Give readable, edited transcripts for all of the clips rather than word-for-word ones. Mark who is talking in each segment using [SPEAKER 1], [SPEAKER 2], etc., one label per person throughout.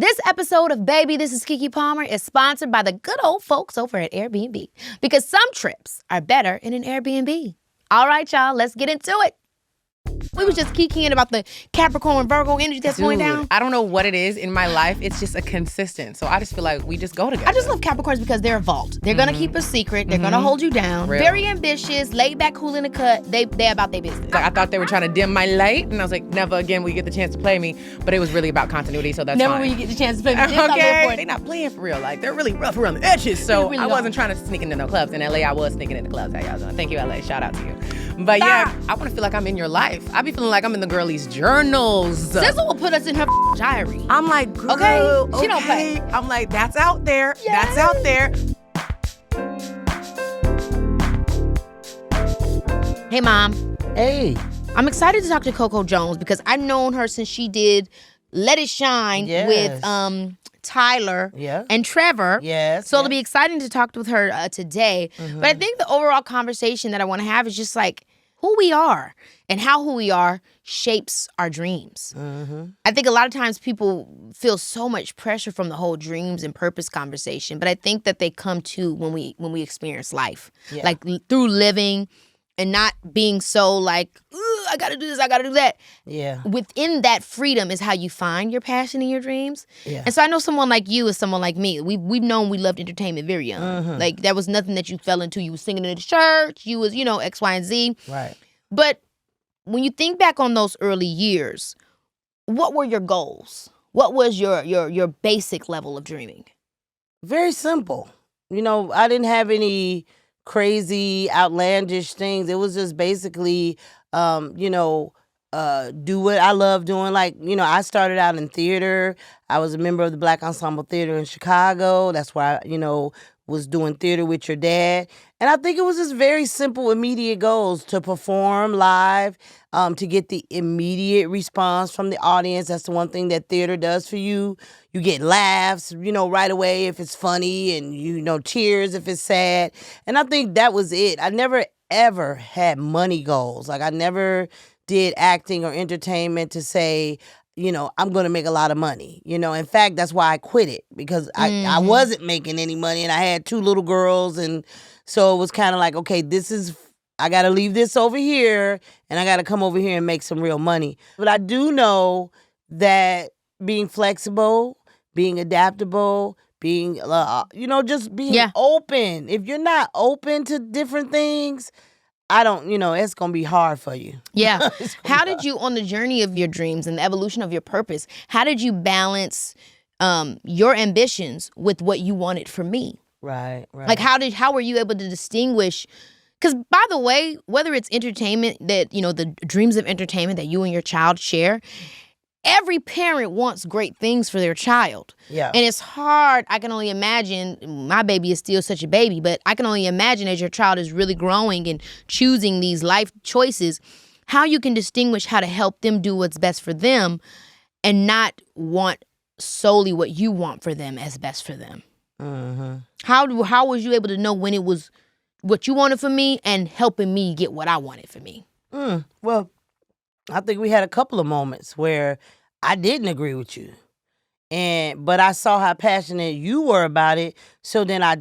[SPEAKER 1] This episode of Baby, This is Keke Palmer is sponsored by the good old folks over at Airbnb. Because some trips are better in an Airbnb. All right, y'all, let's get into it. We was just kikiing about the Capricorn Virgo energy that's going down.
[SPEAKER 2] I don't know what it is in my life. It's just a consistent. So I just feel like we just go together.
[SPEAKER 1] I just love Capricorns because they're a vault. They're going to keep a secret. They're going to hold you down.
[SPEAKER 2] Real.
[SPEAKER 1] Very ambitious, laid back, cool in the cut. They're about their business.
[SPEAKER 2] Like, I thought they were trying to dim my light. And I was like, never again will you get the chance to play me. But it was really about continuity, so that's
[SPEAKER 1] Never
[SPEAKER 2] fine.
[SPEAKER 1] will you get the chance to play me.
[SPEAKER 2] Okay, they're not playing for real. Like, they're really rough around the edges. So
[SPEAKER 1] really
[SPEAKER 2] I wasn't trying to sneak into no clubs. In LA, I was sneaking into clubs. How y'all doing? Thank you, LA. Shout out to you. But yeah, I want to feel like I'm in your life. I be feeling like I'm in the girlies' journals.
[SPEAKER 1] Sizzle will put us in her diary.
[SPEAKER 2] I'm like, girl,
[SPEAKER 1] okay. She don't play.
[SPEAKER 2] I'm like, that's out there. Yay. That's out there.
[SPEAKER 1] Hey, Mom.
[SPEAKER 3] Hey.
[SPEAKER 1] I'm excited to talk to Coco Jones because I've known her since she did Let It Shine with Tyler and Trevor. So it'll be exciting to talk with her today. But I think the overall conversation that I want to have is just like who we are and how who we are shapes our dreams. I think a lot of times people feel so much pressure from the whole dreams and purpose conversation, but I think that they come to when we experience life, like through living and not being so like, I gotta do this, I gotta do that.
[SPEAKER 3] Yeah.
[SPEAKER 1] Within that freedom is how you find your passion and your dreams. Yeah. And so I know someone like you is someone like me. We've known we loved entertainment very young. Like that was nothing that you fell into. You was singing in the church. You was, X, Y, and Z.
[SPEAKER 3] Right.
[SPEAKER 1] But when you think back on those early years, what were your goals? What was your basic level of dreaming?
[SPEAKER 3] Very simple. I didn't have any crazy, outlandish things. It was just basically, do what I love doing. Like, I started out in theater. I was a member of the Black Ensemble Theater in Chicago. That's why I, was doing theater with your dad. And I think it was just very simple, immediate goals to perform live, to get the immediate response from the audience. That's the one thing that theater does for you. You get laughs, right away if it's funny and, cheers if it's sad. And I think that was it. I never, ever had money goals. Like I never did acting or entertainment to say, I'm going to make a lot of money. In fact, that's why I quit it because I wasn't making any money and I had 2 little girls. And so it was kind of like, okay, I got to leave this over here and I got to come over here and make some real money. But I do know that being flexible, being adaptable, being, just being open. If you're not open to different things, it's going to be hard for you.
[SPEAKER 1] Yeah. How did you, on the journey of your dreams and the evolution of your purpose, how did you balance your ambitions with what you wanted for me?
[SPEAKER 3] Right.
[SPEAKER 1] Like, how were you able to distinguish? Because, by the way, whether it's entertainment that, the dreams of entertainment that you and your child share, every parent wants great things for their child.
[SPEAKER 3] Yeah.
[SPEAKER 1] And it's hard. I can only imagine, my baby is still such a baby, but I can only imagine as your child is really growing and choosing these life choices, how you can distinguish how to help them do what's best for them and not want solely what you want for them as best for them. How was you able to know when it was what you wanted for me and helping me get what I wanted for me?
[SPEAKER 3] Well, I think we had a couple of moments where I didn't agree with you. But I saw how passionate you were about it. So then I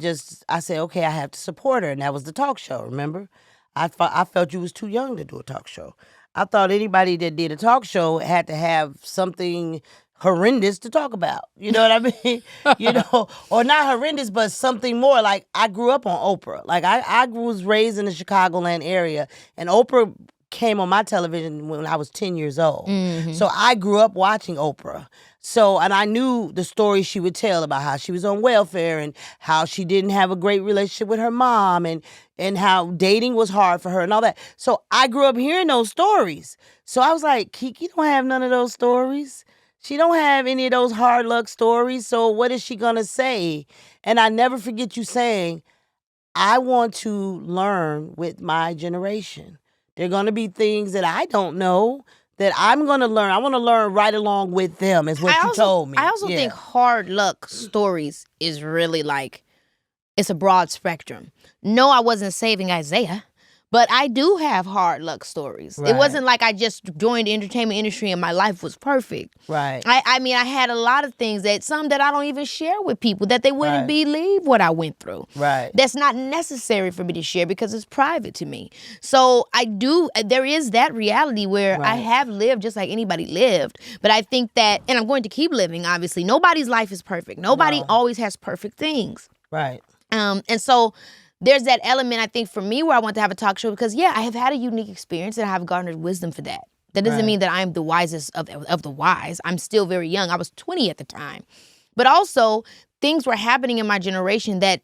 [SPEAKER 3] said, okay, I have to support her. And that was the talk show, remember? I felt you was too young to do a talk show. I thought anybody that did a talk show had to have something horrendous to talk about. You know what I mean? Or not horrendous, but something more. Like I grew up on Oprah. Like I was raised in the Chicagoland area, and Oprah came on my television when I was 10 years old. So I grew up watching Oprah. And I knew the stories she would tell about how she was on welfare and how she didn't have a great relationship with her mom and how dating was hard for her and all that. So I grew up hearing those stories. So I was like, Keke don't have none of those stories. She don't have any of those hard luck stories. So what is she going to say? And I never forget you saying, I want to learn with my generation. There are going to be things that I don't know that I'm going to learn. I want to learn right along with them is what you told me.
[SPEAKER 1] I also think hard luck stories is really like, it's a broad spectrum. No, I wasn't saving Isaiah, But I do have hard luck stories. Right. It wasn't like I just joined the entertainment industry and my life was perfect.
[SPEAKER 3] Right.
[SPEAKER 1] I mean, I had a lot of things some that I don't even share with people, that they wouldn't believe what I went through.
[SPEAKER 3] Right.
[SPEAKER 1] That's not necessary for me to share because it's private to me. So there is that reality where I have lived just like anybody lived. But I think that, and I'm going to keep living, obviously. Nobody's life is perfect. Nobody always has perfect things.
[SPEAKER 3] Right.
[SPEAKER 1] And so there's that element, I think, for me where I want to have a talk show because, I have had a unique experience and I have garnered wisdom for that. That doesn't mean that I'm the wisest of the wise. I'm still very young. I was 20 at the time. But also, things were happening in my generation that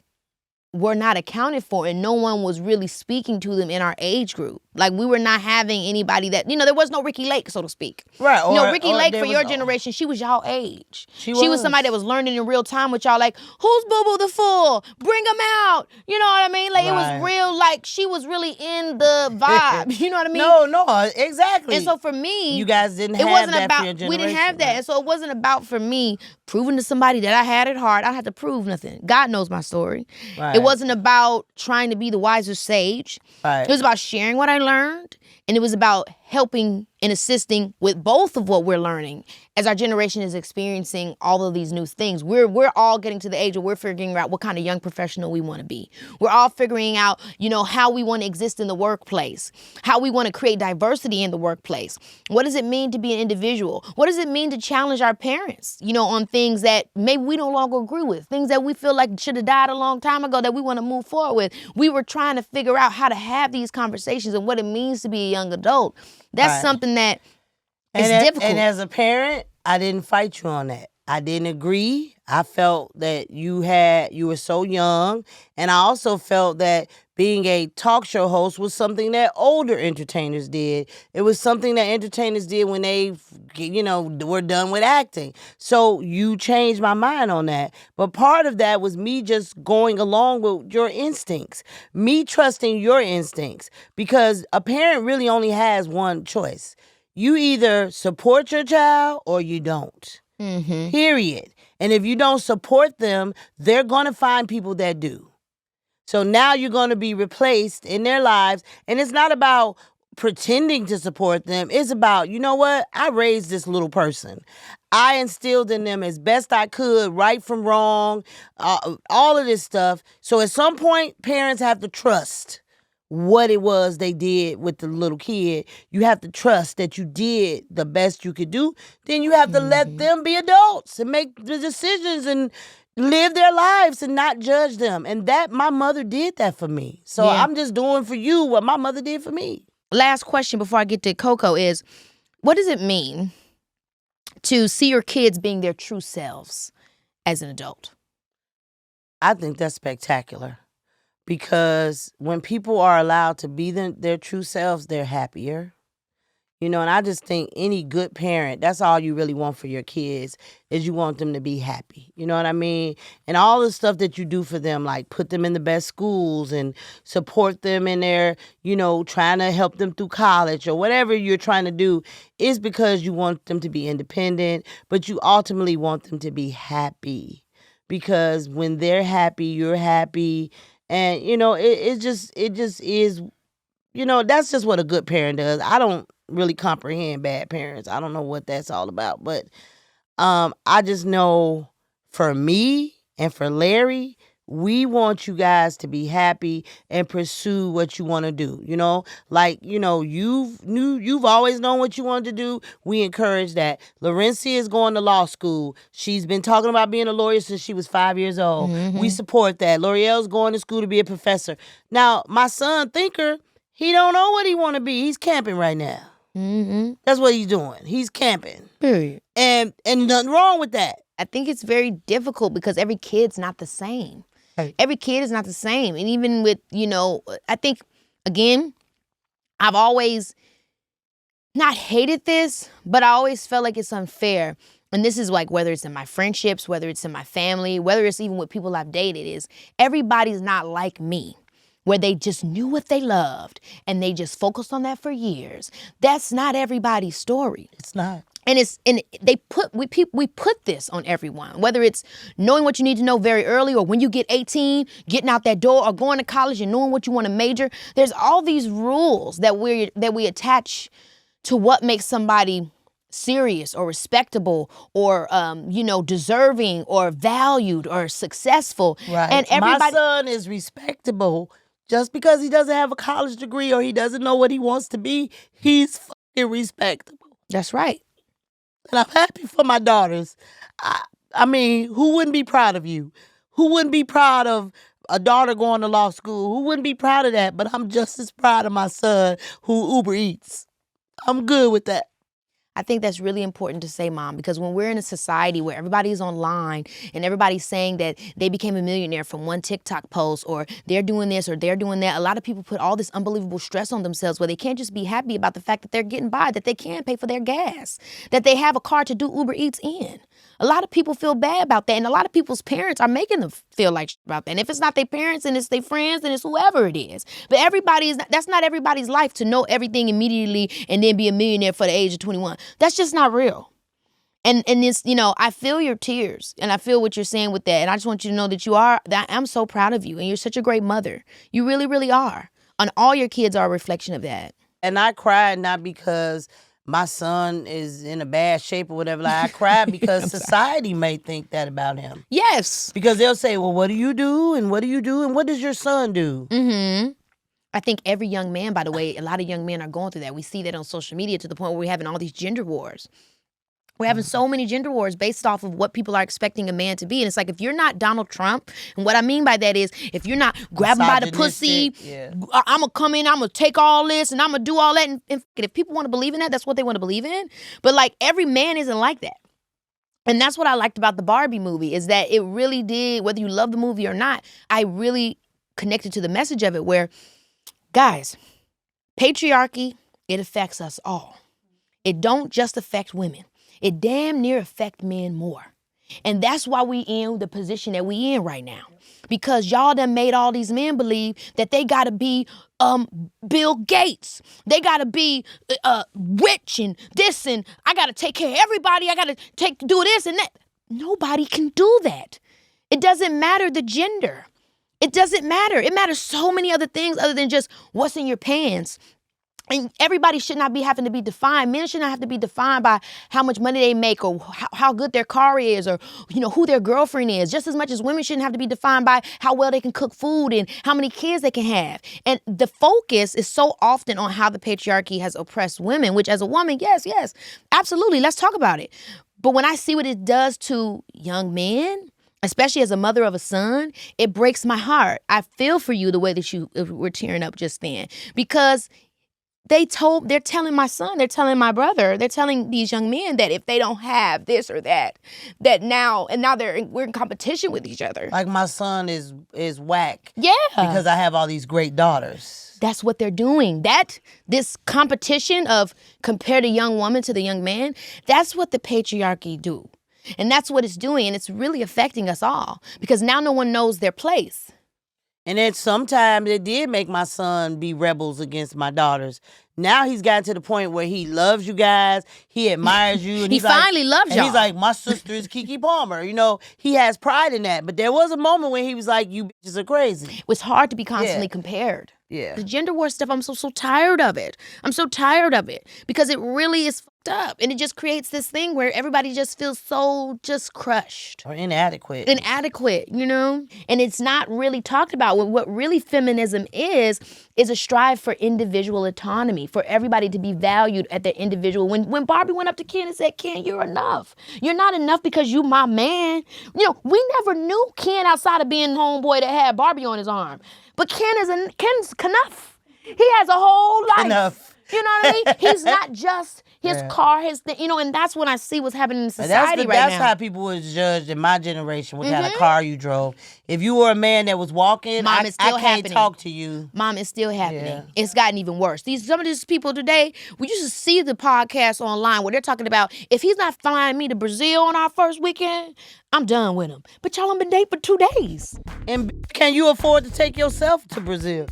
[SPEAKER 1] were not accounted for, and no one was really speaking to them in our age group. Like, we were not having anybody that, there was no Ricky Lake, so to speak.
[SPEAKER 3] Right.
[SPEAKER 1] Ricky Lake, for your generation, she was y'all age. She was somebody that was learning in real time with y'all, like, who's Boo Boo the Fool? Bring him out. You know what I mean? Like, it was real, like, she was really in the vibe. You know what I mean?
[SPEAKER 3] No, exactly.
[SPEAKER 1] And so for me,
[SPEAKER 3] you guys didn't have that for your generation.
[SPEAKER 1] We didn't have that. Right? And so it wasn't about, for me, proving to somebody that I had it hard. I don't have to prove nothing. God knows my story. Right. It wasn't about trying to be the wiser sage. Right. It was about sharing what I learned, and it was about helping and assisting with both of what we're learning as our generation is experiencing all of these new things. We're all getting to the age where we're figuring out what kind of young professional we want to be. We're all figuring out, how we want to exist in the workplace, how we want to create diversity in the workplace. What does it mean to be an individual? What does it mean to challenge our parents, on things that maybe we no longer agree with, things that we feel like should have died a long time ago that we want to move forward with. We were trying to figure out how to have these conversations and what it means to be a young adult. That's something that is difficult.
[SPEAKER 3] And as a parent, I didn't fight you on that. I didn't agree. I felt that you were so young. And I also felt that being a talk show host was something that older entertainers did. It was something that entertainers did when they, were done with acting. So you changed my mind on that. But part of that was me just going along with your instincts, me trusting your instincts, because a parent really only has one choice. You either support your child or you don't. Mm-hmm. Period. And if you don't support them, they're going to find people that do. So now you're going to be replaced in their lives. And it's not about pretending to support them. It's about, you know what? I raised this little person. I instilled in them as best I could, right from wrong, all of this stuff. So at some point, parents have to trust what it was they did with the little kid. You have to trust that you did the best you could do. Then you have to let them be adults and make the decisions and live their lives and not judge them. And that, my mother did that for me. So I'm just doing for you what my mother did for me.
[SPEAKER 1] Last question before I get to Coco is, what does it mean to see your kids being their true selves as an adult?
[SPEAKER 3] I think that's spectacular. Because when people are allowed to be their true selves, they're happier. And I just think any good parent, that's all you really want for your kids, is you want them to be happy. You know what I mean? And all the stuff that you do for them, like put them in the best schools and support them in their, trying to help them through college or whatever you're trying to do, is because you want them to be independent, but you ultimately want them to be happy. Because when they're happy, you're happy. And, it just is, that's just what a good parent does. I don't really comprehend bad parents. I don't know what that's all about. But I just know for me and for Larry, we want you guys to be happy and pursue what you want to do. You've always known what you wanted to do. We encourage that. Laurencia is going to law school. She's been talking about being a lawyer since she was 5 years old. Mm-hmm. We support that. L'Oreal's going to school to be a professor. Now, my son, Thinker, he don't know what he want to be. He's camping right now. Mm-hmm. That's what he's doing. He's camping.
[SPEAKER 1] Period.
[SPEAKER 3] And nothing wrong with that.
[SPEAKER 1] I think it's very difficult because every kid's not the same. Right. Every kid is not the same. And even with, I think, again, I've always not hated this, but I always felt like it's unfair. And this is like whether it's in my friendships, whether it's in my family, whether it's even with people I've dated, is everybody's not like me, where they just knew what they loved and they just focused on that for years. That's not everybody's story.
[SPEAKER 3] It's not.
[SPEAKER 1] And we put this on everyone, whether it's knowing what you need to know very early, or when you get 18, getting out that door, or going to college and knowing what you want to major. There's all these rules that we attach to what makes somebody serious or respectable or deserving or valued or successful.
[SPEAKER 3] Right.
[SPEAKER 1] And everybody,
[SPEAKER 3] my son is respectable just because he doesn't have a college degree or he doesn't know what he wants to be. He's fucking respectable.
[SPEAKER 1] That's right.
[SPEAKER 3] And I'm happy for my daughters. I mean, who wouldn't be proud of you? Who wouldn't be proud of a daughter going to law school? Who wouldn't be proud of that? But I'm just as proud of my son who Uber Eats. I'm good with that.
[SPEAKER 1] I think that's really important to say, Mom, because when we're in a society where everybody's online and everybody's saying that they became a millionaire from one TikTok post, or they're doing this or they're doing that, a lot of people put all this unbelievable stress on themselves where they can't just be happy about the fact that they're getting by, that they can pay for their gas, that they have a car to do Uber Eats in. A lot of people feel bad about that, and a lot of people's parents are making them feel like about that. And if it's not their parents and it's their friends, then it's whoever it is. But that's not everybody's life to know everything immediately and then be a millionaire for the age of 21. That's just not real. And it's, I feel your tears and I feel what you're saying with that. And I just want you to know that I'm so proud of you, and you're such a great mother. You really, really are. And all your kids are a reflection of that.
[SPEAKER 3] And I cried not because my son is in a bad shape or whatever. Like, I cried because society may think that about him.
[SPEAKER 1] Yes.
[SPEAKER 3] Because they'll say, well, what do you do? And what do you do? And what does your son do?
[SPEAKER 1] Mm-hmm. I think every young man, by the way, a lot of young men are going through that. We see that on social media to the point where we're having all these gender wars. We're having so many gender wars based off of what people are expecting a man to be. And it's like, if you're not Donald Trump, and what I mean by that is, if you're not grabbing by the pussy, I'm going to come in, I'm going to take all this, and I'm going to do all that. And if people want to believe in that, that's what they want to believe in. But like, every man isn't like that. And that's what I liked about the Barbie movie, is that it really did, whether you love the movie or not, I really connected to the message of it where, guys, patriarchy, it affects us all. It don't just affect women. It damn near affect men more. And that's why we in the position that we in right now. Because y'all done made all these men believe that they gotta be Bill Gates. They gotta be rich and this, and I gotta take care of everybody. I gotta do this and that. Nobody can do that. It doesn't matter the gender. It doesn't matter. It matters so many other things other than just what's in your pants. And everybody should not be having to be defined. Men should not have to be defined by how much money they make, or how good their car is, or who their girlfriend is. Just as much as women shouldn't have to be defined by how well they can cook food and how many kids they can have. And the focus is so often on how the patriarchy has oppressed women, which as a woman, yes, absolutely, let's talk about it. But when I see what it does to young men, especially as a mother of a son, it breaks my heart. I feel for you the way that you were tearing up just then, because they're telling my son, they're telling my brother, they're telling these young men that if they don't have this or that now we're in competition with each other.
[SPEAKER 3] Like, my son is whack.
[SPEAKER 1] Yeah.
[SPEAKER 3] Because I have all these great daughters.
[SPEAKER 1] That's what they're doing. This competition of compare the young woman to the young man, that's what the patriarchy do. And that's what it's doing. And it's really affecting us all, because now no one knows their place.
[SPEAKER 3] And then sometimes it did make my son be rebels against my daughters. Now he's gotten to the point where he loves you guys. He admires you. And
[SPEAKER 1] he finally loves y'all.
[SPEAKER 3] And he's like, my sister is Keke Palmer. He has pride in that. But there was a moment when he was like, you bitches are crazy.
[SPEAKER 1] It was hard to be constantly compared.
[SPEAKER 3] Yeah.
[SPEAKER 1] The gender war stuff, I'm so tired of it. I'm so tired of it, because it really is fucked up. And it just creates this thing where everybody just feels so just crushed.
[SPEAKER 3] Or inadequate.
[SPEAKER 1] And it's not really talked about. What really feminism is a strive for individual autonomy, for everybody to be valued at their individual. When Barbie went up to Ken and said, Ken, you're enough. You're not enough because you my man. We never knew Ken outside of being homeboy that had Barbie on his arm. But Ken's enough. He has a whole life.
[SPEAKER 3] Enough.
[SPEAKER 1] You know what I mean? He's not just his car, his thing, and that's when I see what's happening in society right now.
[SPEAKER 3] That's how people was judged in my generation, what kind of car you drove. If you were a man that was walking,
[SPEAKER 1] Mom,
[SPEAKER 3] I can't talk to you.
[SPEAKER 1] Mom, it's still happening. Yeah. It's gotten even worse. Some of these people today, we used to see the podcast online where they're talking about, if he's not flying me to Brazil on our first weekend, I'm done with him. But y'all have been dating for 2 days.
[SPEAKER 3] And can you afford to take yourself to Brazil?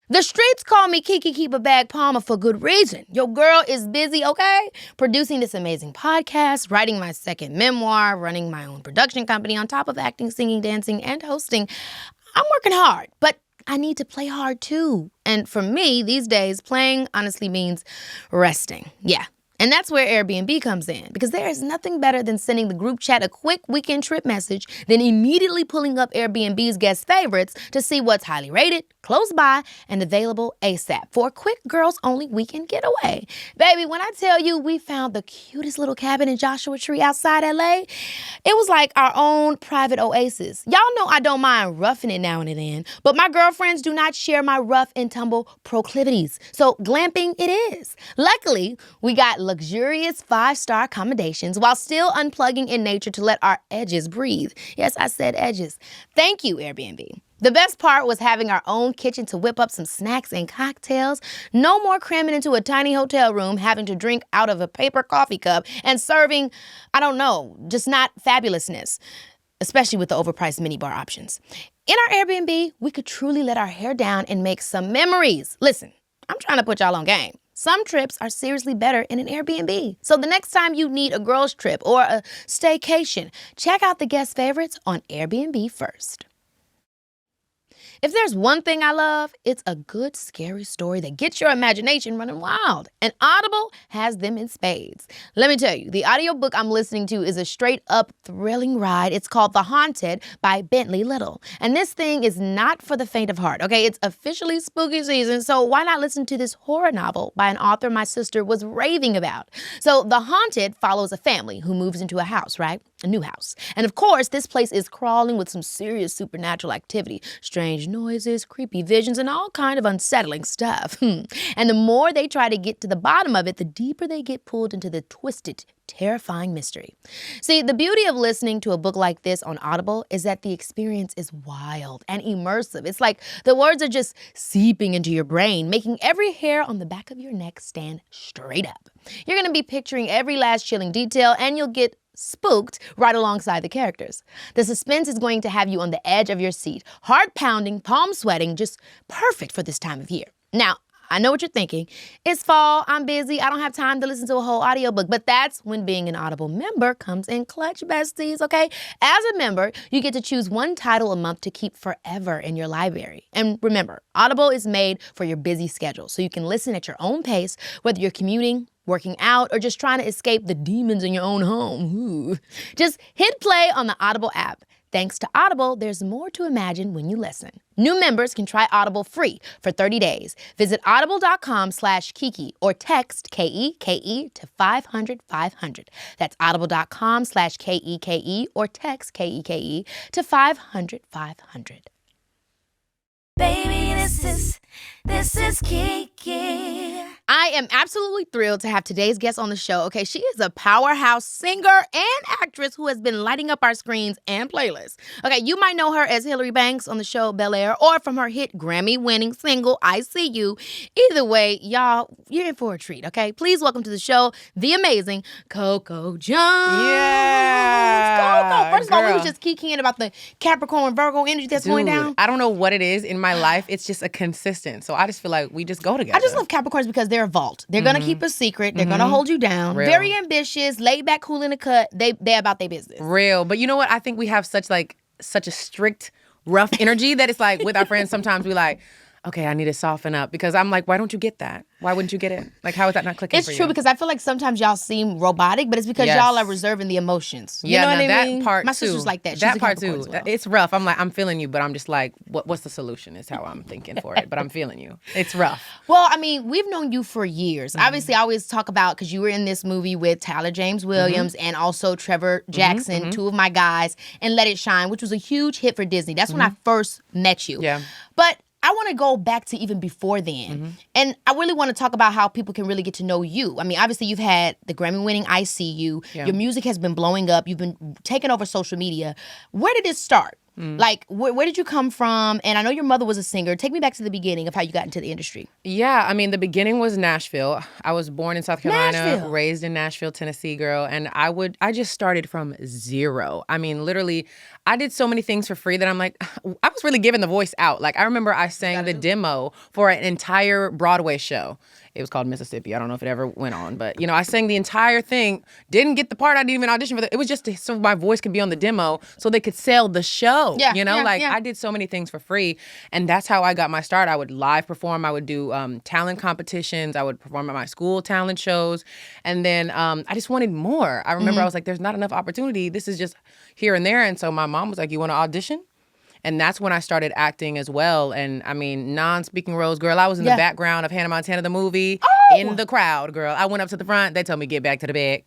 [SPEAKER 1] The streets call me Keke Palmer for good reason. Your girl is busy, okay? Producing this amazing podcast, writing my second memoir, running my own production company on top of acting, singing, dancing, and hosting. I'm working hard, but I need to play hard too. And for me, these days, playing honestly means resting. Yeah. And that's where Airbnb comes in, because there is nothing better than sending the group chat a quick weekend trip message, then immediately pulling up Airbnb's guest favorites to see what's highly rated, close by, and available ASAP for a quick girls-only weekend getaway. Baby, when I tell you we found the cutest little cabin in Joshua Tree outside LA, it was like our own private oasis. Y'all know I don't mind roughing it now and then, but my girlfriends do not share my rough and tumble proclivities. So glamping it is. Luckily, we got luxurious 5-star accommodations while still unplugging in nature to let our edges breathe. Yes, I said edges. Thank you, Airbnb. The best part was having our own kitchen to whip up some snacks and cocktails. No more cramming into a tiny hotel room, having to drink out of a paper coffee cup and serving, I don't know, just not fabulousness, especially with the overpriced minibar options. In our Airbnb, we could truly let our hair down and make some memories. Listen, I'm trying to put y'all on game. Some trips are seriously better in an Airbnb. So the next time you need a girls trip or a staycation, check out the guest favorites on Airbnb first. If there's one thing I love, it's a good, scary story that gets your imagination running wild. And Audible has them in spades. Let me tell you, the audiobook I'm listening to is a straight-up thrilling ride. It's called The Haunted by Bentley Little. And this thing is not for the faint of heart, okay? It's officially spooky season, so why not listen to this horror novel by an author my sister was raving about? So The Haunted follows a family who moves into a house, right? A new house. And of course, this place is crawling with some serious supernatural activity. Strange noises, creepy visions, and all kind of unsettling stuff. And the more they try to get to the bottom of it, the deeper they get pulled into the twisted, terrifying mystery. See, the beauty of listening to a book like this on Audible is that the experience is wild and immersive. It's like the words are just seeping into your brain, making every hair on the back of your neck stand straight up. You're going to be picturing every last chilling detail, and you'll get spooked right alongside the characters. The suspense is going to have you on the edge of your seat, heart pounding, palm sweating, just perfect for this time of year. Now, I know what you're thinking. It's fall, I'm busy, I don't have time to listen to a whole audiobook, but that's when being an Audible member comes in clutch, besties, okay? As a member, you get to choose one title a month to keep forever in your library. And remember, Audible is made for your busy schedule, so you can listen at your own pace, whether you're commuting, working out, or just trying to escape the demons in your own home. Ooh. Just hit play on the Audible app. Thanks to Audible, there's more to imagine when you listen. New members can try Audible free for 30 days. Visit audible.com/Keke or text KEKE to 500-500. That's audible.com/KEKE or text KEKE to 500-500.
[SPEAKER 4] Baby, this is Keke.
[SPEAKER 1] I am absolutely thrilled to have today's guest on the show. Okay, she is a powerhouse singer and actress who has been lighting up our screens and playlists. Okay, you might know her as Hilary Banks on the show Bel-Air, or from her hit Grammy-winning single, I See You. Either way, y'all, you're in for a treat, okay? Please welcome to the show the amazing Coco Jones.
[SPEAKER 2] Yeah.
[SPEAKER 1] Coco. First of all, we was just kikiing about the Capricorn Virgo energy that's going down.
[SPEAKER 2] I don't know what it is in my life. It's just a consistent. So I just feel like we just go together.
[SPEAKER 1] I just love Capricorns because they're a vault. They're going to keep a secret. They're going to hold you down.
[SPEAKER 2] Real.
[SPEAKER 1] Very ambitious, laid back, cool in the cut. They're about their business.
[SPEAKER 2] Real. But you know what? I think we have such a strict, rough energy that it's like with our friends sometimes we like, okay, I need to soften up, because I'm like, why don't you get that? Why wouldn't you get it? Like, how is that not clicking for you?
[SPEAKER 1] It's true, because I feel like sometimes y'all seem robotic, but it's because y'all are reserving the emotions. You know what I mean?
[SPEAKER 2] That part
[SPEAKER 1] My
[SPEAKER 2] too.
[SPEAKER 1] sister's like that. She's
[SPEAKER 2] that
[SPEAKER 1] a
[SPEAKER 2] part
[SPEAKER 1] Capricorn
[SPEAKER 2] too.
[SPEAKER 1] as well.
[SPEAKER 2] It's rough. I'm like, I'm feeling you, but I'm just like, what's the solution is how I'm thinking for it. But I'm feeling you. It's rough.
[SPEAKER 1] Well, I mean, we've known you for years. Obviously, I always talk about, because you were in this movie with Tyler James Williams and also Trevor Jackson, two of my guys, and Let It Shine, which was a huge hit for Disney. That's when I first met you.
[SPEAKER 2] Yeah.
[SPEAKER 1] But I want to go back to even before then. And I really want to talk about how people can really get to know you. I mean, obviously, you've had the Grammy-winning I See You. Yeah. Your music has been blowing up. You've been taking over social media. Where did it start? Like, where did you come from? And I know your mother was a singer. Take me back to the beginning of how you got into the industry.
[SPEAKER 2] Yeah, I mean, the beginning was Nashville. I was born in South Carolina,
[SPEAKER 1] Nashville.
[SPEAKER 2] raised in Nashville, Tennessee, girl. And I just started from zero. I mean, literally, I did so many things for free that I'm like, I was really giving the voice out. Like, I remember I sang the demo for an entire Broadway show. It was called Mississippi. I don't know if it ever went on, but I sang the entire thing. Didn't get the part. I didn't even audition for it. It was just so my voice could be on the demo, so they could sell the show. I did so many things for free, and that's how I got my start. I would live perform. I would do talent competitions. I would perform at my school talent shows, and then I just wanted more. I remember I was like, "There's not enough opportunity. This is just here and there." And so my mom was like, "You want to audition?" And that's when I started acting as well. And I mean, non-speaking roles, girl. I was in the background of Hannah Montana, the movie, in the crowd, girl. I went up to the front. They told me, get back to the back.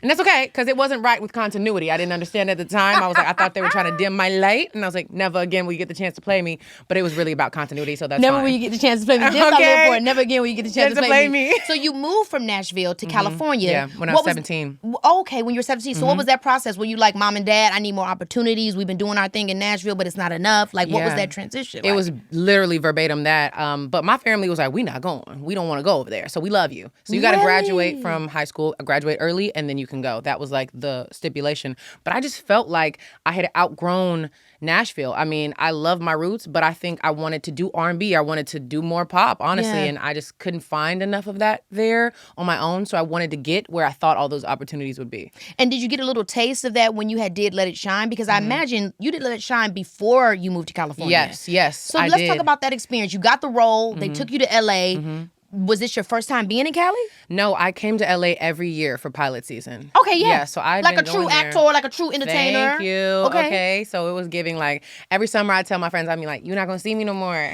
[SPEAKER 2] And that's okay, because it wasn't right with continuity. I didn't understand at the time. I was like, I thought they were trying to dim my light. And I was like, never again will you get the chance to play me. But it was really about continuity, so that's
[SPEAKER 1] Never
[SPEAKER 2] fine.
[SPEAKER 1] will you get the chance to play me. This I live for. Never again will you get the chance to play me. So you moved from Nashville to California.
[SPEAKER 2] Yeah, when I was 17.
[SPEAKER 1] Okay, when you were 17. So what was that process? Were you like, Mom and Dad, I need more opportunities. We've been doing our thing in Nashville, but it's not enough. Like, what was that transition?
[SPEAKER 2] It was literally verbatim that. But my family was like, we not going. We don't want to go over there. So we love you. So you got to graduate from high school, graduate early, and then you can go. That was like the stipulation. But I just felt like I had outgrown Nashville. I mean, I love my roots, but I think I wanted to do R&B. I wanted to do more pop, honestly, and I just couldn't find enough of that there on my own. So I wanted to get where I thought all those opportunities would be.
[SPEAKER 1] And did you get a little taste of that when you did Let It Shine? Because I imagine you did Let It Shine before you moved to California.
[SPEAKER 2] Yes.
[SPEAKER 1] So let's talk about that experience. You got the role. They took you to L.A. Was this your first time being in Cali?
[SPEAKER 2] No, I came to LA every year for pilot season.
[SPEAKER 1] Okay, yeah.
[SPEAKER 2] Yeah, so I'd
[SPEAKER 1] like
[SPEAKER 2] been
[SPEAKER 1] a true
[SPEAKER 2] going there.
[SPEAKER 1] actor, like a true entertainer.
[SPEAKER 2] Thank you. Okay. So it was giving like every summer I tell my friends, I'd be like, you're not gonna see me no more.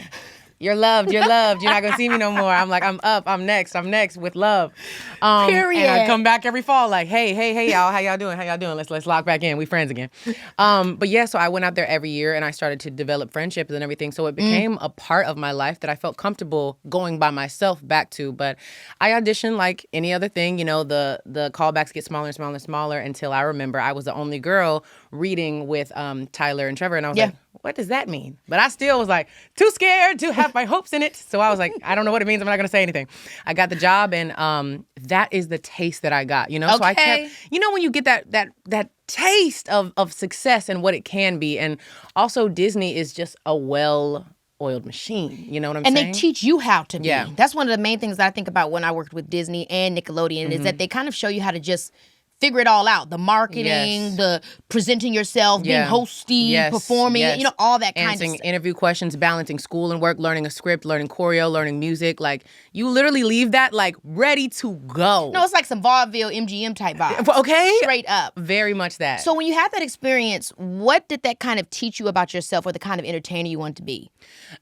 [SPEAKER 2] You're loved. You're loved. You're not gonna see me no more. I'm like, I'm up. I'm next with love.
[SPEAKER 1] Period.
[SPEAKER 2] And I come back every fall like, hey, y'all, how y'all doing? Let's lock back in. We friends again. But yeah, so I went out there every year and I started to develop friendships and everything. So it became a part of my life that I felt comfortable going by myself back to. But I auditioned like any other thing. The callbacks get smaller and smaller and smaller until I remember I was the only girl reading with Tyler and Trevor, and I was like, what does that mean? But I still was like, too scared to have my hopes in it. So I was like, I don't know what it means. I'm not going to say anything. I got the job, and that is the taste that I got,
[SPEAKER 1] Okay.
[SPEAKER 2] So I kept, when you get that taste of success and what it can be. And also Disney is just a well-oiled machine. You know what I'm saying?
[SPEAKER 1] And they teach you how to be.
[SPEAKER 2] Yeah.
[SPEAKER 1] That's one of the main things that I think about when I worked with Disney and Nickelodeon is that they kind of show you how to just figure it all out. The marketing, the presenting yourself, being hosty, performing, all that kind of stuff.
[SPEAKER 2] Answering interview questions, balancing school and work, learning a script, learning choreo, learning music. Like, you literally leave that, like, ready to go.
[SPEAKER 1] No, it's like some vaudeville MGM type vibe.
[SPEAKER 2] Okay?
[SPEAKER 1] Straight up.
[SPEAKER 2] Very much that.
[SPEAKER 1] So when you had that experience, what did that kind of teach you about yourself or the kind of entertainer you want to be?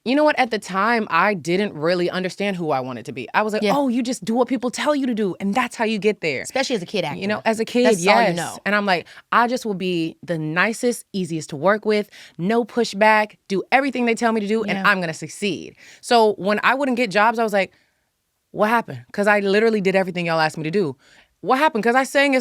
[SPEAKER 2] You know what? At the time, I didn't really understand who I wanted to be. I was like, oh, you just do what people tell you to do, and that's how you get there.
[SPEAKER 1] Especially as a kid actor.
[SPEAKER 2] As a kid,
[SPEAKER 1] that's all you know.
[SPEAKER 2] And I'm like, I just will be the nicest, easiest to work with, no pushback, do everything they tell me to do, and I'm going to succeed. So when I wouldn't get jobs, I was like, what happened? Because I literally did everything y'all asked me to do. What happened? Because I sang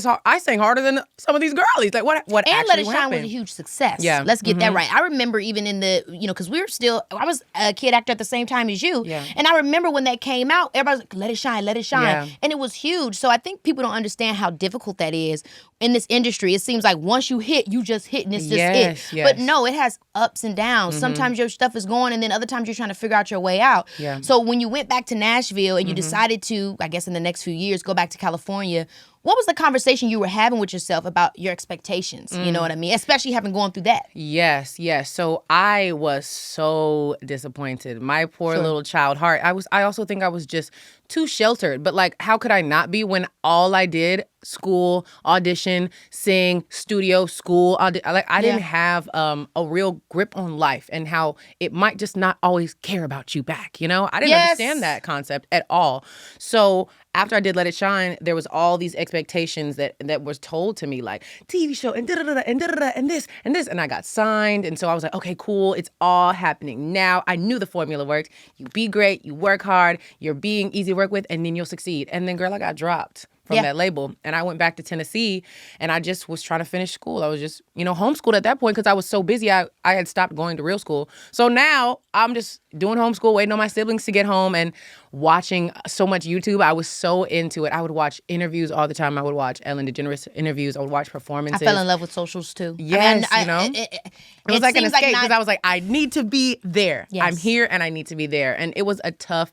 [SPEAKER 2] harder than some of these girlies. Like, what
[SPEAKER 1] and
[SPEAKER 2] actually
[SPEAKER 1] Let It Shine
[SPEAKER 2] happened?
[SPEAKER 1] was a huge success.
[SPEAKER 2] Yeah.
[SPEAKER 1] Let's get that right. I remember even in the, because I was a kid actor at the same time as you.
[SPEAKER 2] Yeah.
[SPEAKER 1] And I remember when that came out, everybody was like, let it shine, let it shine.
[SPEAKER 2] Yeah.
[SPEAKER 1] And it was huge. So I think people don't understand how difficult that is in this industry. It seems like once you hit, you just hit and it's just it.
[SPEAKER 2] Yes.
[SPEAKER 1] But no, it has ups and downs. Sometimes your stuff is going and then other times you're trying to figure out your way out.
[SPEAKER 2] Yeah.
[SPEAKER 1] So when you went back to Nashville and you decided to, I guess in the next few years, go back to California, what was the conversation you were having with yourself about your expectations? You know what I mean? Especially having gone through that.
[SPEAKER 2] Yes. So I was so disappointed. My poor little child heart. I also think I was just too sheltered. But like, how could I not be when all I did, school, audition, sing, studio, school, I didn't have a real grip on life and how it might just not always care about you back, I didn't understand that concept at all. So after I did Let It Shine, there was all these expectations that was told to me, like TV show and da-da-da-da and da-da-da and this. And I got signed. And so I was like, okay, cool. It's all happening now. I knew the formula worked. You be great. You work hard. You're being easy to work with. And then you'll succeed. And then, girl, I got dropped. from that label. And I went back to Tennessee, and I just was trying to finish school. I was just, homeschooled at that point because I was so busy. I had stopped going to real school. So now I'm just doing homeschool, waiting on my siblings to get home and watching so much YouTube. I was so into it. I would watch interviews all the time. I would watch Ellen DeGeneres interviews. I would watch performances.
[SPEAKER 1] I fell in love with socials too.
[SPEAKER 2] Yes, it was like an escape because I was like, I need to be there. Yes. I'm here and I need to be there. And it was a tough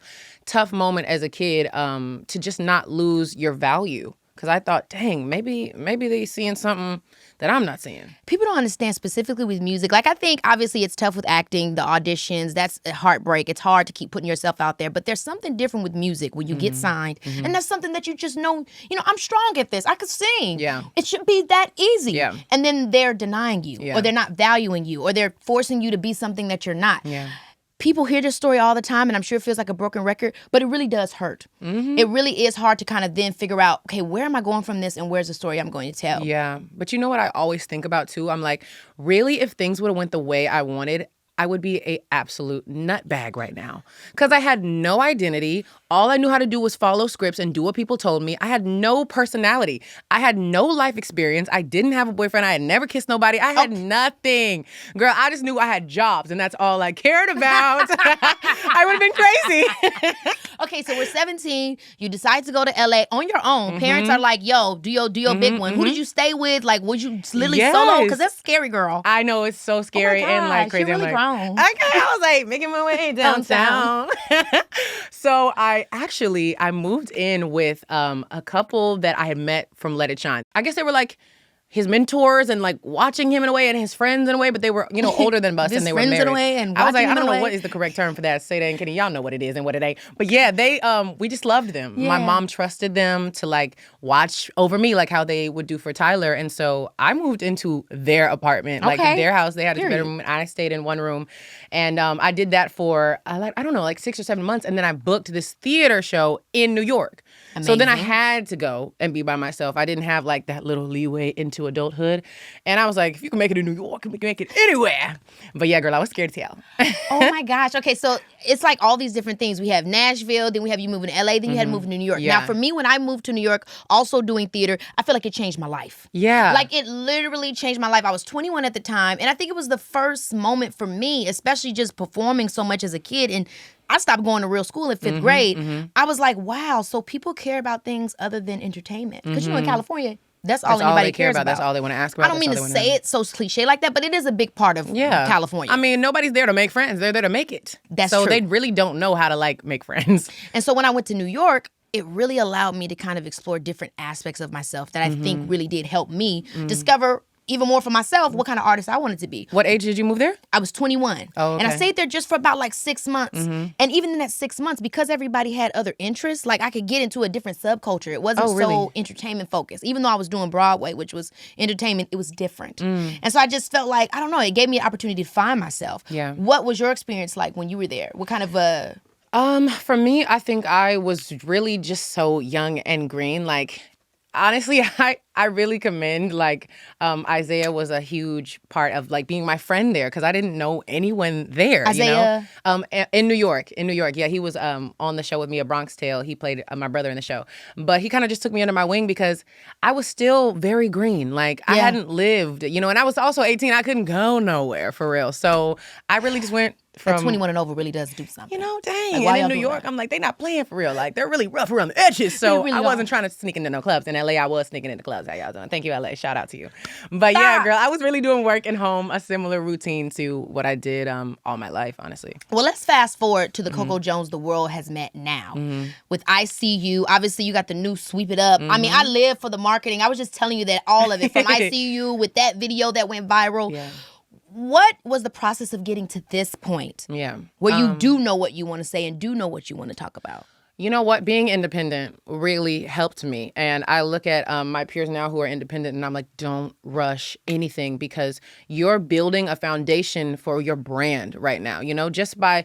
[SPEAKER 2] moment as a kid to just not lose your value. Because I thought, dang, maybe they seeing something that I'm not seeing.
[SPEAKER 1] People don't understand specifically with music. Like, I think obviously it's tough with acting, the auditions. That's a heartbreak. It's hard to keep putting yourself out there. But there's something different with music when you get signed. And that's something that you just know, I'm strong at this. I could sing.
[SPEAKER 2] Yeah.
[SPEAKER 1] It should be that easy.
[SPEAKER 2] Yeah.
[SPEAKER 1] And then they're denying you or they're not valuing you or they're forcing you to be something that you're not.
[SPEAKER 2] Yeah.
[SPEAKER 1] People hear this story all the time, and I'm sure it feels like a broken record, but it really does hurt. It really is hard to kind of then figure out, okay, where am I going from this, and where's the story I'm going to tell?
[SPEAKER 2] Yeah, but you know what I always think about, too? I'm like, really, if things would have went the way I wanted, I would be a absolute nutbag right now. Because I had no identity. All I knew how to do was follow scripts and do what people told me. I had no personality. I had no life experience. I didn't have a boyfriend. I had never kissed nobody. I had nothing. Girl, I just knew I had jobs, and that's all I cared about. I would have been crazy.
[SPEAKER 1] Okay, so we're 17. You decide to go to LA on your own. Parents are like, yo, do your big one. Who did you stay with? Like, would you literally solo? Because that's scary, girl.
[SPEAKER 2] I know, it's so scary and like crazy.
[SPEAKER 1] You're really grown.
[SPEAKER 2] Okay, I was like making my way downtown. So I moved in with a couple that I had met from Let It Shine. I guess they were like his mentors and like watching him in a way and his friends in a way, but they were, older than us and they were married.
[SPEAKER 1] In a way and
[SPEAKER 2] I was like, I
[SPEAKER 1] don't
[SPEAKER 2] know what is the correct term for that. Say that and Kenny, y'all know what it is and what it ain't. But yeah, they we just loved them. Yeah. My mom trusted them to like watch over me like how they would do for Tyler. And so I moved into their apartment, like their house. They had a bedroom and I stayed in one room. And I did that for like 6 or 7 months. And then I booked this theater show in New York. Amazing. So then I had to go and be by myself. I didn't have like that little leeway into adulthood. And I was like, if you can make it in New York, you can make it anywhere. But yeah, girl, I was scared to tell.
[SPEAKER 1] Oh my gosh. Okay, so it's like all these different things. We have Nashville, then we have you moving to LA, then you had to move to New York. Yeah. Now for me, when I moved to New York, also doing theater, I feel like it changed my life.
[SPEAKER 2] Yeah.
[SPEAKER 1] Like it literally changed my life. I was 21 at the time, and I think it was the first moment for me, especially just performing so much as a kid, and I stopped going to real school in 5th grade. I was like, wow, so people care about things other than entertainment. Because in California, that's all anybody cares about.
[SPEAKER 2] That's all they want to ask about.
[SPEAKER 1] I don't mean to say it so cliche like that, but it is a big part of California.
[SPEAKER 2] I mean, nobody's there to make friends. They're there to make it.
[SPEAKER 1] That's
[SPEAKER 2] true.
[SPEAKER 1] So
[SPEAKER 2] they really don't know how to like make friends.
[SPEAKER 1] And so when I went to New York, it really allowed me to kind of explore different aspects of myself that I think really did help me discover even more for myself what kind of artist I wanted to be.
[SPEAKER 2] What age did you move there?
[SPEAKER 1] I was 21.
[SPEAKER 2] Oh, okay.
[SPEAKER 1] And I stayed there just for about like 6 months. And even in that 6 months, because everybody had other interests, like I could get into a different subculture. It wasn't so entertainment focused. Even though I was doing Broadway, which was entertainment, it was different. And so I just felt like, I don't know, it gave me an opportunity to find myself.
[SPEAKER 2] Yeah.
[SPEAKER 1] What was your experience like when you were there? What kind of
[SPEAKER 2] for me, I think I was really just so young and green. Like, honestly, I really commend, like, Isaiah was a huge part of, like, being my friend there because I didn't know anyone there,
[SPEAKER 1] Isaiah?
[SPEAKER 2] In New York. Yeah, he was on the show with me, A Bronx Tale. He played my brother in the show. But he kind of just took me under my wing because I was still very green. Like, I hadn't lived, and I was also 18. I couldn't go nowhere, for real. So I really just went from...
[SPEAKER 1] That 21 and over really does do something.
[SPEAKER 2] Dang. Like, and in New York, I'm like, they not playing for real. Like, they're really rough around the edges. So really I wasn't trying to sneak into no clubs. In LA, I was sneaking into clubs. How y'all doing? Thank you, LA. Shout out to you. But yeah, girl, I was really doing work at home, a similar routine to what I did all my life, honestly.
[SPEAKER 1] Well, let's fast forward to the Coco Jones the world has met now. With I See You, obviously you got the new Sweep It Up. I mean, I live for the marketing. I was just telling you that all of it, from I See You with that video that went viral.
[SPEAKER 2] Yeah.
[SPEAKER 1] What was the process of getting to this point?
[SPEAKER 2] Yeah.
[SPEAKER 1] Where you do know what you want to say and do know what you want to talk about?
[SPEAKER 2] You know what? Being independent really helped me. And I look at my peers now who are independent and I'm like, don't rush anything because you're building a foundation for your brand right now, just by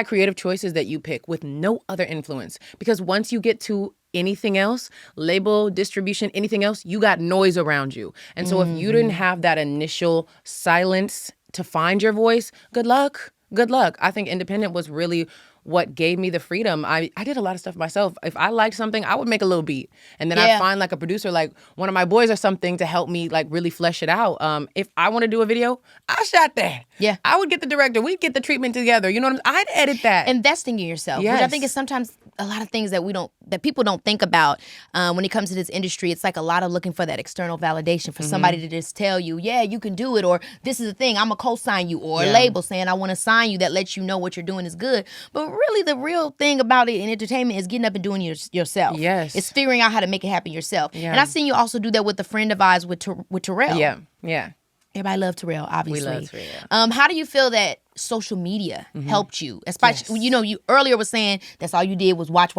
[SPEAKER 2] creative choices that you pick with no other influence. Because once you get to anything else, label, distribution, anything else, you got noise around you. And so if you didn't have that initial silence to find your voice, good luck. I think independent was really what gave me the freedom. I did a lot of stuff myself. If I liked something, I would make a little beat. And then I'd find like a producer, like one of my boys or something, to help me like really flesh it out. If I want to do a video, I shot that.
[SPEAKER 1] Yeah.
[SPEAKER 2] I would get the director. We'd get the treatment together. You know what I'd edit that.
[SPEAKER 1] Investing in yourself, which I think is sometimes a lot of things that people don't think about when it comes to this industry. It's like a lot of looking for that external validation for somebody to just tell you, yeah, you can do it, or this is the thing, I'm gonna co-sign you, or a label saying I want to sign you that lets you know what you're doing is good. But really, the real thing about it in entertainment is getting up and doing it yourself.
[SPEAKER 2] Yes,
[SPEAKER 1] it's figuring out how to make it happen yourself. And I've seen you also do that with a friend of ours with Terrell.
[SPEAKER 2] Yeah.
[SPEAKER 1] Everybody loves Terrell, obviously.
[SPEAKER 2] We love Terrell.
[SPEAKER 1] How do you feel that social media helped you? Especially, you earlier were saying that's all you did was watch.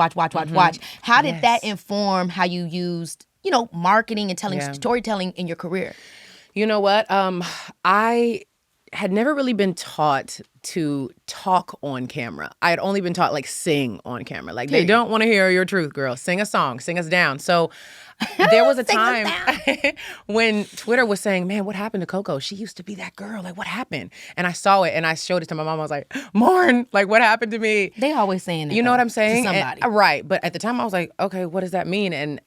[SPEAKER 1] How did that inform how you used, marketing and telling storytelling in your career?
[SPEAKER 2] You know what? I had never really been taught to talk on camera. I had only been taught like sing on camera. Like they don't want to hear your truth, girl. Sing a song, sing us down. So there was a time when Twitter was saying, man, what happened to Coco? She used to be that girl. Like, what happened? And I saw it and I showed it to my mom. I was like, Morn, like, what happened to me?
[SPEAKER 1] They always saying that.
[SPEAKER 2] You know what I'm saying?
[SPEAKER 1] To somebody.
[SPEAKER 2] Right. But at the time I was like, okay, what does that mean? And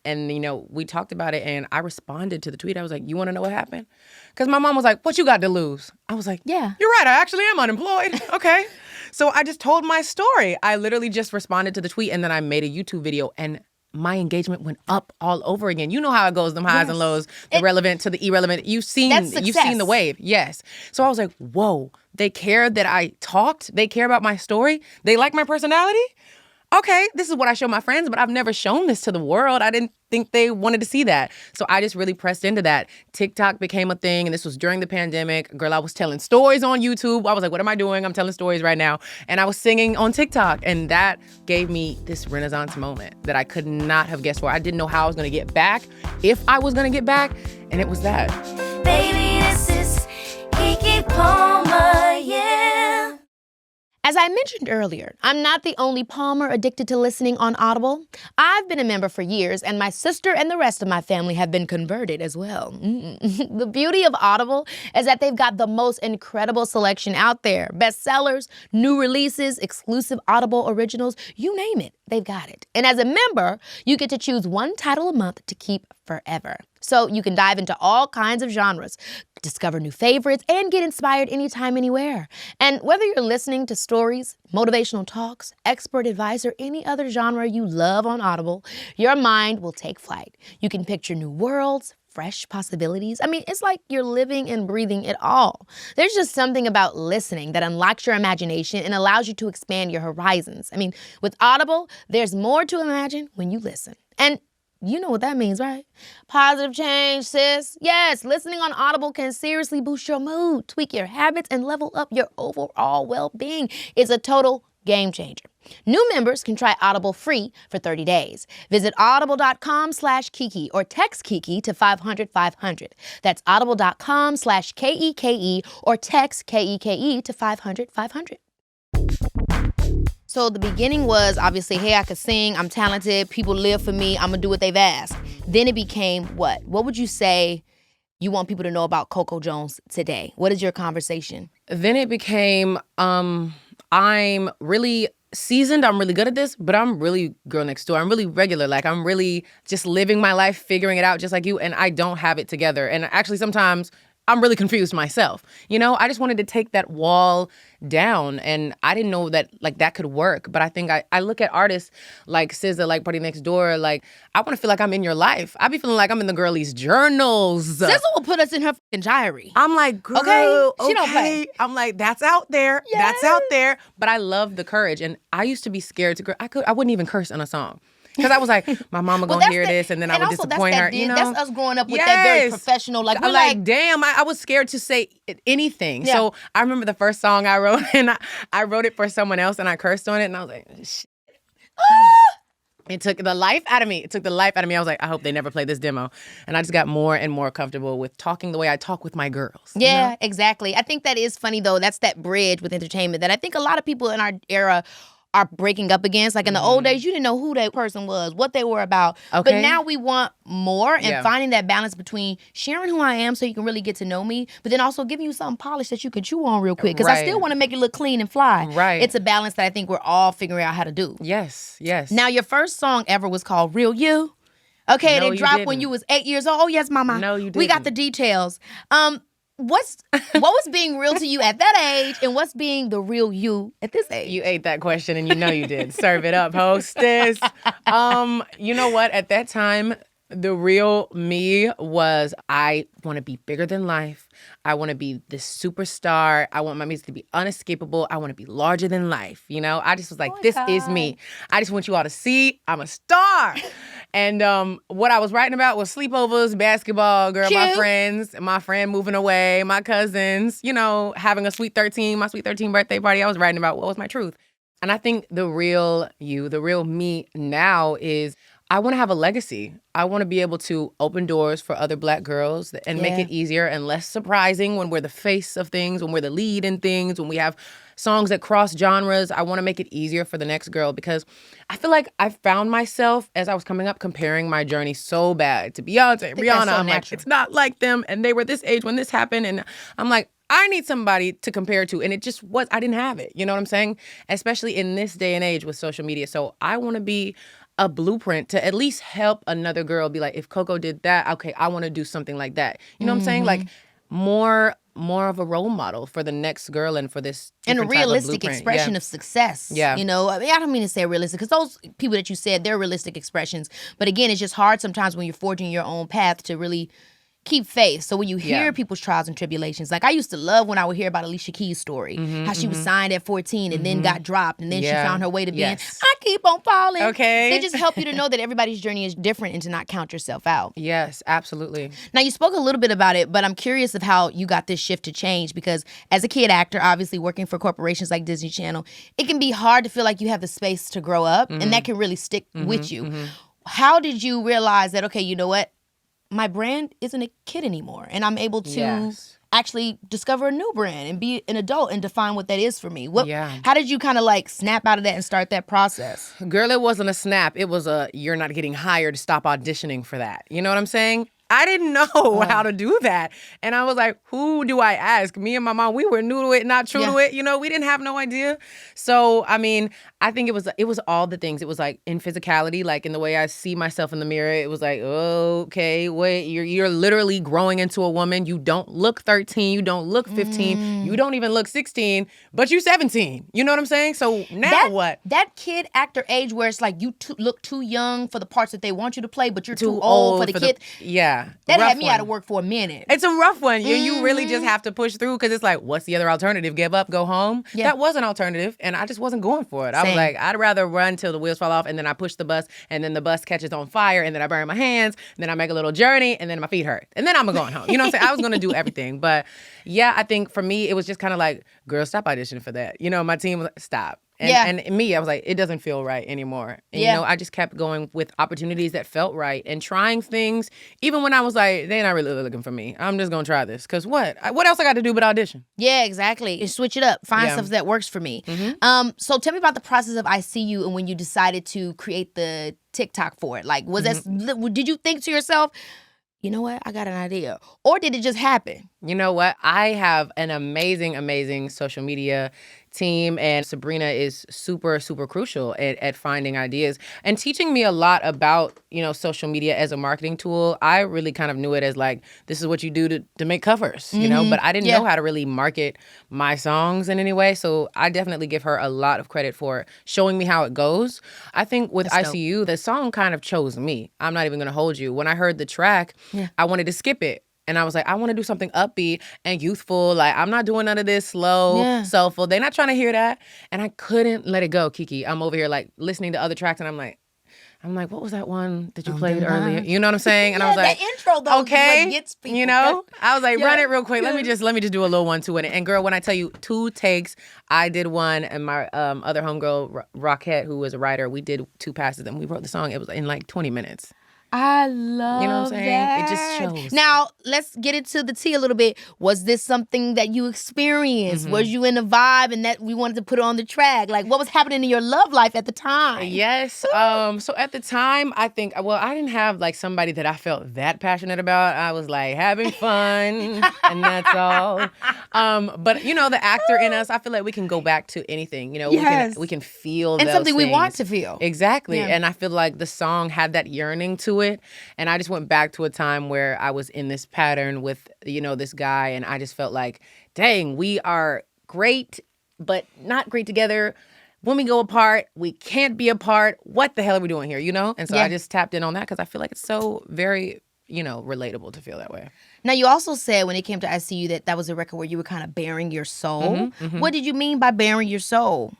[SPEAKER 2] we talked about it and I responded to the tweet. I was like, you want to know what happened? Because my mom was like, what you got to lose? I was like, yeah, you're right. I actually am unemployed. Okay. So I just told my story. I literally just responded to the tweet and then I made a YouTube video and my engagement went up all over again. You know how it goes, them highs and lows, the relevant to the irrelevant. You've seen the wave. Yes. So I was like, whoa, they care that I talked. They care about my story. They like my personality. Okay, this is what I show my friends, but I've never shown this to the world. I didn't think they wanted to see that. So I just really pressed into that. TikTok became a thing, and this was during the pandemic. Girl, I was telling stories on YouTube. I was like, what am I doing? I'm telling stories right now. And I was singing on TikTok, and that gave me this renaissance moment that I could not have guessed for. I didn't know how I was going to get back, if I was going to get back, and it was that.
[SPEAKER 4] Baby, this is Keke Palmer, yeah.
[SPEAKER 1] As I mentioned earlier, I'm not the only Palmer addicted to listening on Audible. I've been a member for years, and my sister and the rest of my family have been converted as well. The beauty of Audible is that they've got the most incredible selection out there. Bestsellers, new releases, exclusive Audible originals, you name it, they've got it. And as a member, you get to choose one title a month to keep forever. So you can dive into all kinds of genres, discover new favorites, and get inspired anytime, anywhere. And whether you're listening to stories, motivational talks, expert advice, or any other genre you love on Audible, your mind will take flight. You can picture new worlds, fresh possibilities. I mean, it's like you're living and breathing it all. There's just something about listening that unlocks your imagination and allows you to expand your horizons. I mean, with Audible, there's more to imagine when you listen. And you know what that means, right? Positive change, sis. Yes, listening on Audible can seriously boost your mood, tweak your habits, and level up your overall well-being. It's a total game changer. New members can try Audible free for 30 days. Visit audible.com/Keke or text Keke to 500-500. That's audible.com/KEKE or text KEKE to 500-500. So the beginning was obviously, hey, I could sing, I'm talented, people live for me, I'm gonna do what they've asked. Then it became what? What would you say you want people to know about Coco Jones today? What is your conversation?
[SPEAKER 2] Then it became, I'm really seasoned, I'm really good at this, but I'm really girl next door. I'm really regular. Like, I'm really just living my life, figuring it out just like you, and I don't have it together. And actually sometimes I'm really confused myself. I just wanted to take that wall down, and I didn't know that that could work. But I think I look at artists like SZA, like Party Next Door, like I want to feel like I'm in your life. I be feeling like I'm in the girlie's journals.
[SPEAKER 1] SZA will put us in her fucking diary.
[SPEAKER 2] I'm like, girl,
[SPEAKER 1] okay, she don't play.
[SPEAKER 2] I'm like, that's out there. Yes. That's out there. But I love the courage, and I used to be scared to. I wouldn't even curse in a song. Because I was like, my mama gonna hear this, and then I would disappoint her.
[SPEAKER 1] That's us growing up with that very professional. Like, we're like,
[SPEAKER 2] damn, I was scared to say anything. Yeah. So I remember the first song I wrote, and I wrote it for someone else, and I cursed on it, and I was like, shit. It took the life out of me. I was like, I hope they never play this demo. And I just got more and more comfortable with talking the way I talk with my girls.
[SPEAKER 1] Yeah, exactly. I think that is funny, though. That's that bridge with entertainment that I think a lot of people in our era are breaking up against. Like in the old days, you didn't know who that person was, what they were about. Okay. But now we want more and finding that balance between sharing who I am so you can really get to know me, but then also giving you something polished that you can chew on real quick. Because I still want to make it look clean and fly.
[SPEAKER 2] Right.
[SPEAKER 1] It's a balance that I think we're all figuring out how to do.
[SPEAKER 2] Yes.
[SPEAKER 1] Now, your first song ever was called Real You. Okay,
[SPEAKER 2] no,
[SPEAKER 1] and it dropped when you was 8 years old. Oh, yes, mama.
[SPEAKER 2] No, you didn't.
[SPEAKER 1] We got the details. What was being real to you at that age, and what's being the real you at this age?
[SPEAKER 2] You ate that question, and you know you did. Serve it up, hostess. You know what? At that time, the real me was, I want to be bigger than life. I want to be this superstar. I want my music to be unescapable. I want to be larger than life. You know, I just was like, this is me. I just want you all to see I'm a star. And what I was writing about was sleepovers, basketball, girl, my friends, my friend moving away, my cousins, you know, having a sweet 13, my sweet 13 birthday party. I was writing about what was my truth. And I think the real you, the real me now is, I want to have a legacy. I want to be able to open doors for other Black girls and make it easier and less surprising when we're the face of things, when we're the lead in things, when we have songs that cross genres. I want to make it easier for the next girl because I feel like I found myself as I was coming up comparing my journey so bad to Beyonce, Rihanna. I'm like, it's not like them. And they were this age when this happened. And I'm like, I need somebody to compare to. And it just was, I didn't have it. You know what I'm saying? Especially in this day and age with social media. So I want to be a blueprint to at least help another girl be like, if Coco did that, okay, I want to do something like that. You know what I'm saying? Like more of a role model for the next girl and for this
[SPEAKER 1] and a realistic expression of success. Yeah. You know, I mean, I don't mean to say realistic because those people that you said, they're realistic expressions. But again, it's just hard sometimes when you're forging your own path to really keep faith. So when you hear people's trials and tribulations, like I used to love when I would hear about Alicia Keys' story, how she was signed at 14 and then got dropped and then she found her way to being, I keep on falling.
[SPEAKER 2] Okay.
[SPEAKER 1] They just help you to know that everybody's journey is different and to not count yourself out.
[SPEAKER 2] Yes, absolutely.
[SPEAKER 1] Now, you spoke a little bit about it, but I'm curious of how you got this shift to change because as a kid actor, obviously working for corporations like Disney Channel, it can be hard to feel like you have the space to grow up and that can really stick with you. How did you realize that, okay, you know what? My brand isn't a kid anymore, and I'm able to actually discover a new brand and be an adult and define what that is for me. How did you kind of like snap out of that and start that process?
[SPEAKER 2] Girl, it wasn't a snap. It was a, you're not getting hired, stop auditioning for that. You know what I'm saying? I didn't know how to do that. And I was like, who do I ask? Me and my mom, we were new to it, not true to it. You know, we didn't have no idea. So, I mean, I think it was all the things. It was like in physicality, like in the way I see myself in the mirror. It was like, okay, wait, you're literally growing into a woman. You don't look 13. You don't look 15. You don't even look 16, but you're 17. You know what I'm saying? So now what?
[SPEAKER 1] That kid actor age where it's like you look too young for the parts that they want you to play, but you're too old for the kid. That had me out of work for a minute.
[SPEAKER 2] It's a rough one. You really just have to push through because it's like, what's the other alternative? Give up, go home? Yeah. That was an alternative, and I just wasn't going for it. I was like, I'd rather run till the wheels fall off, and then I push the bus, and then the bus catches on fire, and then I burn my hands, and then I make a little journey, and then my feet hurt. And then I'm going home. You know what I'm saying? I was going to do everything. But yeah, I think for me, it was just kind of like, girl, stop auditioning for that. You know, my team was like, stop. And me, I was like, it doesn't feel right anymore. And, you know, I just kept going with opportunities that felt right and trying things, even when I was like, they're not really looking for me. I'm just going to try this. Because what else I got to do but audition?
[SPEAKER 1] Yeah, exactly. And switch it up. Find stuff that works for me. So tell me about the process of I See You and when you decided to create the TikTok for it. Like, was that, did you think to yourself, you know what, I got an idea? Or did it just happen?
[SPEAKER 2] You know what? I have an amazing, amazing social media team, and Sabrina is super, super crucial at finding ideas and teaching me a lot about, you know, social media as a marketing tool. I really kind of knew it as like, this is what you do to make covers, you know, but I didn't know how to really market my songs in any way. So I definitely give her a lot of credit for showing me how it goes. I think with I See You, the song kind of chose me. I'm not even going to hold you. When I heard the track, I wanted to skip it. And I was like, I want to do something upbeat and youthful. Like, I'm not doing none of this slow, soulful. They're not trying to hear that. And I couldn't let it go, Keke. I'm over here, like, listening to other tracks, and I'm like, what was that one that you played earlier? You know what I'm saying? And I was like,
[SPEAKER 1] the intro, though,
[SPEAKER 2] okay,
[SPEAKER 1] gets people.
[SPEAKER 2] You know? I was like, run it real quick. Let me just do a little 1-2 in it. And girl, when I tell you 2 takes, I did one, and my other homegirl, Rockette, who was a writer, we did 2 passes, and we wrote the song. It was in like 20 minutes.
[SPEAKER 1] I love
[SPEAKER 2] You know what I'm saying?
[SPEAKER 1] that.
[SPEAKER 2] It just shows.
[SPEAKER 1] Now, let's get into the tea a little bit. Was this something that you experienced? Was you in a vibe and that we wanted to put it on the track? Like, what was happening in your love life at the time?
[SPEAKER 2] Yes. So at the time, I think, well, I didn't have like somebody that I felt that passionate about. I was like having fun and that's all. But you know, the actor in us, I feel like we can go back to anything. You know, we can feel
[SPEAKER 1] and
[SPEAKER 2] those
[SPEAKER 1] something we
[SPEAKER 2] things.
[SPEAKER 1] want to feel.
[SPEAKER 2] Exactly.
[SPEAKER 1] Yeah.
[SPEAKER 2] And I feel like the song had that yearning to it. And I just went back to a time where I was in this pattern with, you know, this guy. And I just felt like, dang, we are great, but not great together. When we go apart, we can't be apart. What the hell are we doing here, you know? And so I just tapped in on that because I feel like it's so very, you know, relatable to feel that way.
[SPEAKER 1] Now, you also said when it came to I See You that was a record where you were kind of bearing your soul. What did you mean by bearing your soul?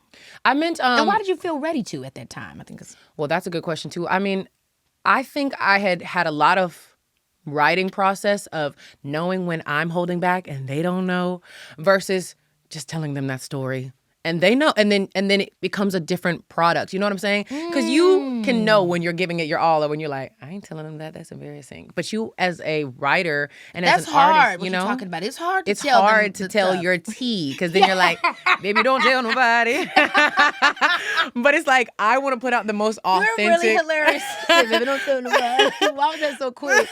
[SPEAKER 2] I meant...
[SPEAKER 1] and why did you feel ready to at that time? I think it's...
[SPEAKER 2] Well, that's a good question, too. I mean, I think I had a lot of writing process of knowing when I'm holding back and they don't know versus just telling them that story. And they know, and then it becomes a different product. You know what I'm saying? Because you can know when you're giving it your all, or when you're like, I ain't telling them that. That's embarrassing. But you, as a writer and as an artist, you know,
[SPEAKER 1] what you're talking about. It's hard to
[SPEAKER 2] it's
[SPEAKER 1] tell
[SPEAKER 2] hard
[SPEAKER 1] them
[SPEAKER 2] to tell your tea because then you're like, baby, don't tell nobody. But it's like I want to put out the most authentic.
[SPEAKER 1] You're really hilarious. Baby, don't tell nobody. Why was that so quick?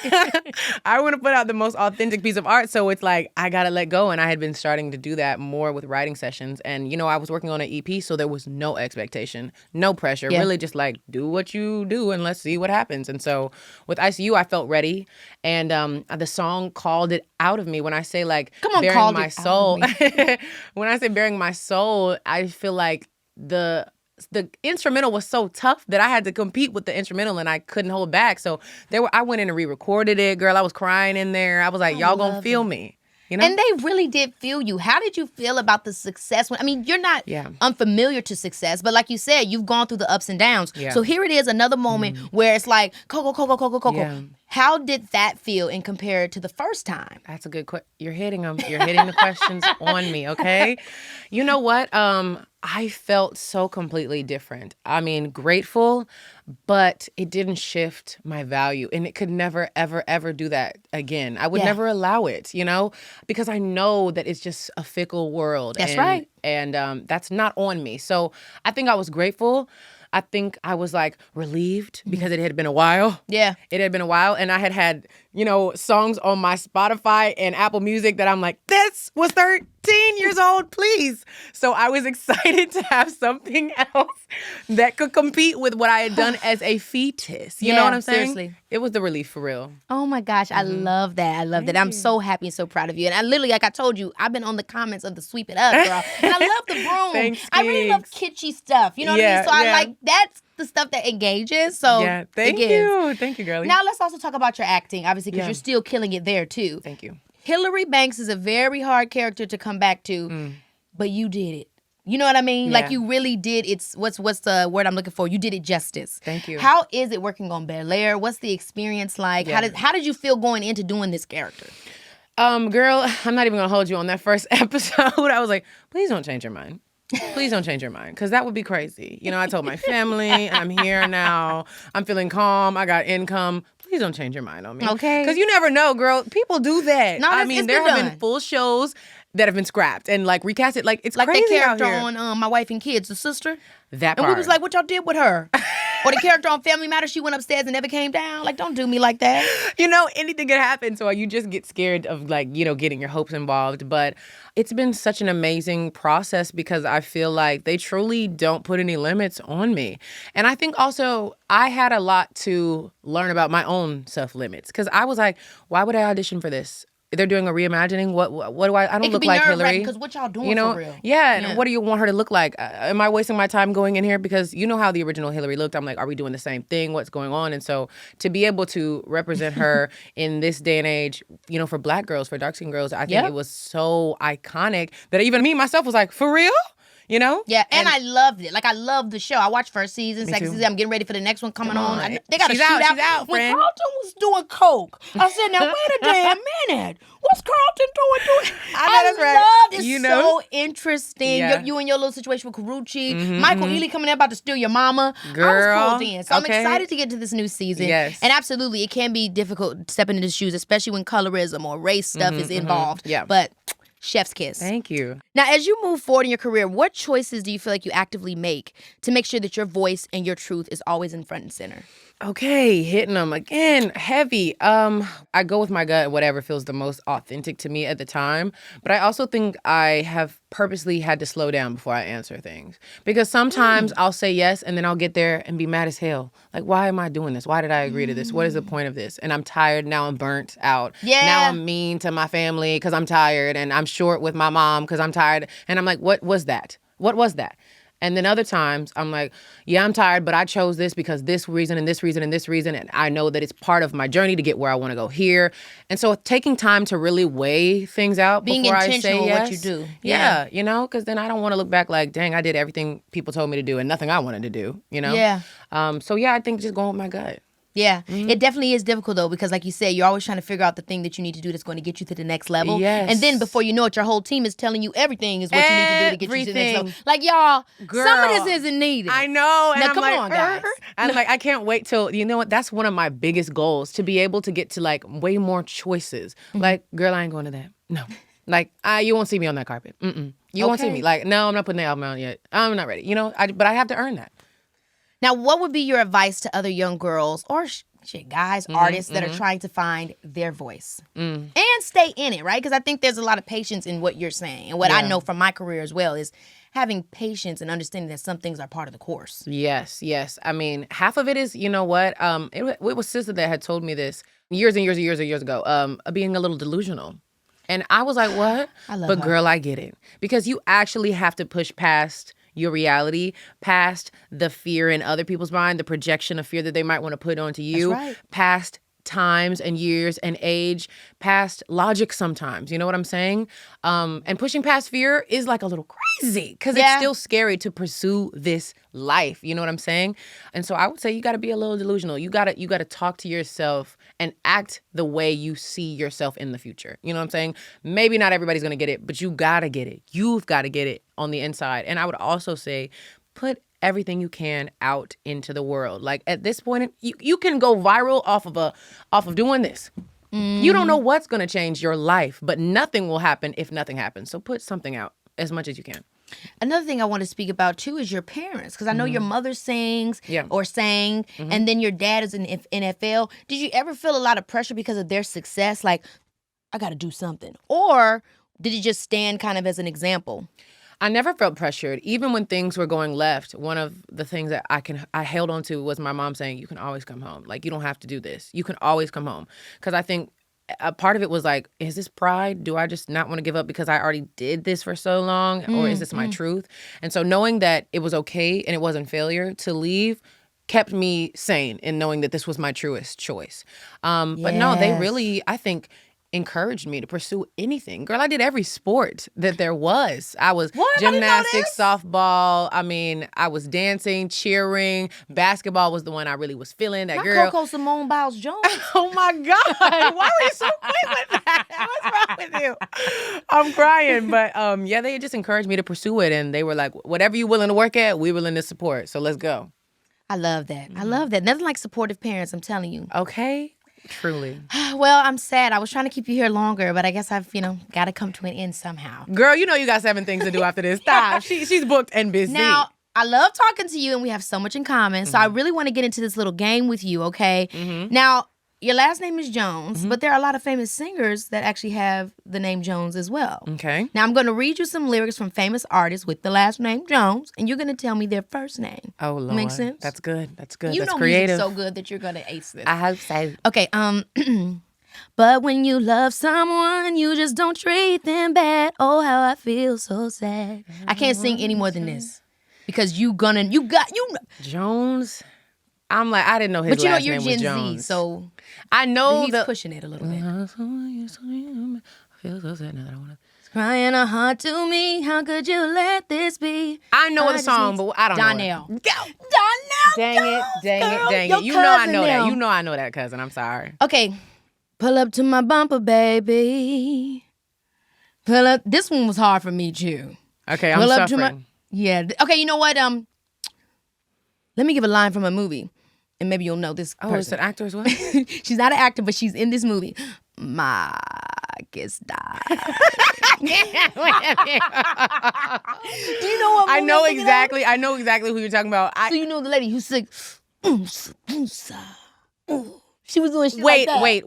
[SPEAKER 2] I want to put out the most authentic piece of art, so it's like I gotta let go. And I had been starting to do that more with writing sessions, and you know, I was working on an EP, so there was no expectation, no pressure. Really just like, do what you do and let's see what happens. And so with ICU, I felt ready. And the song called it out of me. When I say like bearing my soul, when I say bearing my soul, I feel like the instrumental was so tough that I had to compete with the instrumental and I couldn't hold back. So I went in and re-recorded it. Girl, I was crying in there. I was like, y'all gonna feel me. You know?
[SPEAKER 1] And they really did feel you. How did you feel about the success? I mean, you're not unfamiliar to success, but like you said, you've gone through the ups and downs. Yeah. So here it is, another moment where it's like, Coco, Coco, Coco, Coco. Yeah. How did that feel in compared to the first time?
[SPEAKER 2] That's a good question. You're hitting them. You're hitting the questions on me, okay? You know what? I felt so completely different. I mean, grateful, but it didn't shift my value. And it could never, ever, ever do that again. I would never allow it, you know? Because I know that it's just a fickle world.
[SPEAKER 1] That's right.
[SPEAKER 2] And that's not on me. So I think I was grateful. I think I was like relieved because it had been a while.
[SPEAKER 1] Yeah.
[SPEAKER 2] It had been a while. And I had, you know, songs on my Spotify and Apple Music that I'm like, this was 13 years old, please. So I was excited to have something else that could compete with what I had done as a fetus. You know what I'm saying?
[SPEAKER 1] Seriously.
[SPEAKER 2] It was the relief for real.
[SPEAKER 1] Oh my gosh, I love that. I love that. I'm so happy and so proud of you. And I literally, like I told you, I've been on the comments of the Sweep It Up, girl. And I love the broom.
[SPEAKER 2] Thanks,
[SPEAKER 1] I really love kitschy stuff. You know what I mean? So I like, that's the stuff that engages. So
[SPEAKER 2] thank you. Thank you, girlie.
[SPEAKER 1] Now let's also talk about your acting, obviously, because you're still killing it there too.
[SPEAKER 2] Thank you.
[SPEAKER 1] Hilary Banks is a very hard character to come back to, but you did it. You know what I mean? Like you really did. It's what's the word I'm looking for? You did it justice.
[SPEAKER 2] Thank you.
[SPEAKER 1] How is it working on Bel-Air? What's the experience like?
[SPEAKER 2] Yeah.
[SPEAKER 1] How did you feel going into doing this character?
[SPEAKER 2] Girl, I'm not even gonna hold you on that first episode. I was like, please don't change your mind. Please don't change your mind, because that would be crazy. You know, I told my family, I'm here now. I'm feeling calm. I got income. Please don't change your mind on me.
[SPEAKER 1] Okay.
[SPEAKER 2] Because you never know, girl. People do that.
[SPEAKER 1] No,
[SPEAKER 2] I mean, there have been full shows that have been scrapped and like recasted. Like it's
[SPEAKER 1] like
[SPEAKER 2] crazy
[SPEAKER 1] that character
[SPEAKER 2] out here.
[SPEAKER 1] on My Wife and Kids, the sister.
[SPEAKER 2] That
[SPEAKER 1] and
[SPEAKER 2] part.
[SPEAKER 1] we was like, what y'all did with her? Or the character on Family Matters, she went upstairs and never came down. Like, don't do me like that.
[SPEAKER 2] You know, anything could happen. So you just get scared of like, you know, getting your hopes involved. But it's been such an amazing process because I feel like they truly don't put any limits on me. And I think also I had a lot to learn about my own self-limits because I was like, why would I audition for this? They're doing a reimagining. What do I don't look like Hilary.
[SPEAKER 1] Because what y'all doing,
[SPEAKER 2] you know?
[SPEAKER 1] For real?
[SPEAKER 2] Yeah, and what do you want her to look like? Am I wasting my time going in here? Because you know how the original Hilary looked. I'm like, are we doing the same thing? What's going on? And so to be able to represent her in this day and age, you know, for Black girls, for dark-skinned girls, I think it was so iconic that even me, myself, was like, for real? you know?
[SPEAKER 1] Yeah, and I loved it. Like, I loved the show. I watched first season, second season. I'm getting ready for the next one coming on. They got a shootout.
[SPEAKER 2] She's out,
[SPEAKER 1] when
[SPEAKER 2] friend.
[SPEAKER 1] Carlton was doing coke, I said, now, wait a damn minute. What's Carlton doing?
[SPEAKER 2] I know,
[SPEAKER 1] loved it.
[SPEAKER 2] You
[SPEAKER 1] so interesting.
[SPEAKER 2] Yeah.
[SPEAKER 1] You and your little situation with Karuchi. Michael Ealy coming in about to steal your mama.
[SPEAKER 2] Girl.
[SPEAKER 1] I was pulled in. So I'm excited to get to this new season.
[SPEAKER 2] Yes.
[SPEAKER 1] And absolutely, it can be difficult stepping into shoes, especially when colorism or race stuff is involved.
[SPEAKER 2] Yeah.
[SPEAKER 1] But chef's kiss.
[SPEAKER 2] Thank you.
[SPEAKER 1] Now, as you move forward in your career, what choices do you feel like you actively make to make sure that your voice and your truth is always in front and center?
[SPEAKER 2] Okay, hitting them again, heavy. I go with my gut, whatever feels the most authentic to me at the time. But I also think I have purposely had to slow down before I answer things. Because sometimes I'll say yes, and then I'll get there and be mad as hell. Like, why am I doing this? Why did I agree to this? What is the point of this? And I'm tired. Now I'm burnt out.
[SPEAKER 1] Yeah.
[SPEAKER 2] Now I'm mean to my family because I'm tired. And I'm short with my mom because I'm tired. And I'm like, what was that? What was that? And then other times I'm like, yeah, I'm tired, but I chose this because this reason and this reason and this reason. And I know that it's part of my journey to get where I want to go here. And so taking time to really weigh things out
[SPEAKER 1] Being
[SPEAKER 2] before I say
[SPEAKER 1] intentional
[SPEAKER 2] yes.
[SPEAKER 1] with what you do.
[SPEAKER 2] Yeah, you know, because then I don't want to look back like, dang, I did everything people told me to do and nothing I wanted to do, you know?
[SPEAKER 1] Yeah.
[SPEAKER 2] So yeah, I think just going with my gut.
[SPEAKER 1] Yeah. It definitely is difficult, though, because like you said, you're always trying to figure out the thing that you need to do that's going to get you to the next level.
[SPEAKER 2] Yes.
[SPEAKER 1] And then before you know it, your whole team is telling you everything is what you need to do to get you to the next level.
[SPEAKER 2] Everything.
[SPEAKER 1] Like, y'all,
[SPEAKER 2] Girl,
[SPEAKER 1] some of this isn't needed.
[SPEAKER 2] I know. And
[SPEAKER 1] Now,
[SPEAKER 2] I'm
[SPEAKER 1] come
[SPEAKER 2] like,
[SPEAKER 1] on, guys.
[SPEAKER 2] I'm like, I can't wait till, you know what? That's one of my biggest goals, to be able to get to like way more choices. Like, girl, I ain't going to that. No. Like, you won't see me on that carpet. You won't see me. Like, no, I'm not putting the album out yet. I'm not ready. You know, but I have to earn that.
[SPEAKER 1] Now, what would be your advice to other young girls or guys, artists that are trying to find their voice and stay in it, right? Because I think there's a lot of patience in what you're saying. And what I know from my career as well is having patience and understanding that some things are part of the course.
[SPEAKER 2] Yes. I mean, half of it is, you know what? It was sister that had told me this years ago, being a little delusional. And I was like, what?
[SPEAKER 1] I love
[SPEAKER 2] But
[SPEAKER 1] her.
[SPEAKER 2] girl, I get it. Because you actually have to push past your reality, past the fear in other people's mind, the projection of fear that they might want to put onto you,
[SPEAKER 1] That's right.
[SPEAKER 2] past times and years and age, past logic sometimes. You know what I'm saying? And pushing past fear is like a little crazy because it's still scary to pursue this life. You know what I'm saying? And so I would say you got to be a little delusional. You got to talk to yourself and act the way you see yourself in the future. You know what I'm saying? Maybe not everybody's going to get it, but you got to get it. You've got to get it on the inside. And I would also say put everything you can out into the world. Like at this point, you can go viral off of doing this. You don't know what's going to change your life, but nothing will happen if nothing happens. So put something out as much as you can.
[SPEAKER 1] Another thing I want to speak about, too, is your parents. Because I know your mother sings or sang, and then your dad is in NFL. Did you ever feel a lot of pressure because of their success? Like, I got to do something. Or did it just stand kind of as an example?
[SPEAKER 2] I never felt pressured. Even when things were going left, one of the things that I held on to was my mom saying, you can always come home. Like, you don't have to do this. You can always come home. Because I think a part of it was like, is this pride? Do I just not want to give up because I already did this for so long? Or is this my truth? And so knowing that it was okay and it wasn't failure to leave kept me sane in knowing that this was my truest choice. But no, they really, I think, encouraged me to pursue anything. Girl, I did every sport that there was. I was gymnastics, softball. I mean, I was dancing, cheering. Basketball was the one I really was feeling. That girl.
[SPEAKER 1] Coco Simone Biles Jones.
[SPEAKER 2] Oh my God. Why were you so quick with that? What's wrong with you? I'm crying. But yeah, they just encouraged me to pursue it. And they were like, whatever you're willing to work at, we're willing to support. So let's go.
[SPEAKER 1] I love that. I love that. Nothing like supportive parents, I'm telling you.
[SPEAKER 2] Okay. Truly.
[SPEAKER 1] Well, I'm sad. I was trying to keep you here longer, but I guess I've, got to come to an end somehow.
[SPEAKER 2] Girl, you know you got 7 things to do after this. Stop. She's booked and busy.
[SPEAKER 1] Now, I love talking to you, and we have so much in common. So I really want to get into this little game with you, okay? Now, your last name is Jones, but there are a lot of famous singers that actually have the name Jones as well.
[SPEAKER 2] Okay.
[SPEAKER 1] Now, I'm going to read you some lyrics from famous artists with the last name Jones, and you're going to tell me their first name.
[SPEAKER 2] Oh, Lord.
[SPEAKER 1] Make sense?
[SPEAKER 2] That's good. That's good.
[SPEAKER 1] You
[SPEAKER 2] That's
[SPEAKER 1] know
[SPEAKER 2] creative.
[SPEAKER 1] music's so good that you're going to ace this.
[SPEAKER 2] I hope so.
[SPEAKER 1] Okay, but when you love someone, you just don't treat them bad. Oh, how I feel so sad. I can't sing any more than this because you
[SPEAKER 2] Jones. I'm like, I didn't know his
[SPEAKER 1] but you know
[SPEAKER 2] last
[SPEAKER 1] you're
[SPEAKER 2] name
[SPEAKER 1] Gen
[SPEAKER 2] was
[SPEAKER 1] Z,
[SPEAKER 2] Jones.
[SPEAKER 1] so
[SPEAKER 2] I know
[SPEAKER 1] he's pushing it a little bit.
[SPEAKER 2] I feel so sad now that I want to
[SPEAKER 1] Crying a heart to me, how could you let this be?
[SPEAKER 2] I know the song, but I don't know
[SPEAKER 1] Donnell.
[SPEAKER 2] Donnell. Dang it. You know I know that. You know I know that, cousin. I'm sorry.
[SPEAKER 1] Okay. Pull up to my bumper, baby. Pull up. This one was hard for me, too.
[SPEAKER 2] Okay, I'm suffering.
[SPEAKER 1] Yeah. Okay, you know what? Let me give a line from a movie, and maybe you'll know this person.
[SPEAKER 2] Oh, it's an actor as well?
[SPEAKER 1] She's not an actor, but she's in this movie. My kiss died. Do you know what movie
[SPEAKER 2] I know exactly who you're talking about.
[SPEAKER 1] So you know the lady who's like, she was doing shit like that.
[SPEAKER 2] Wait.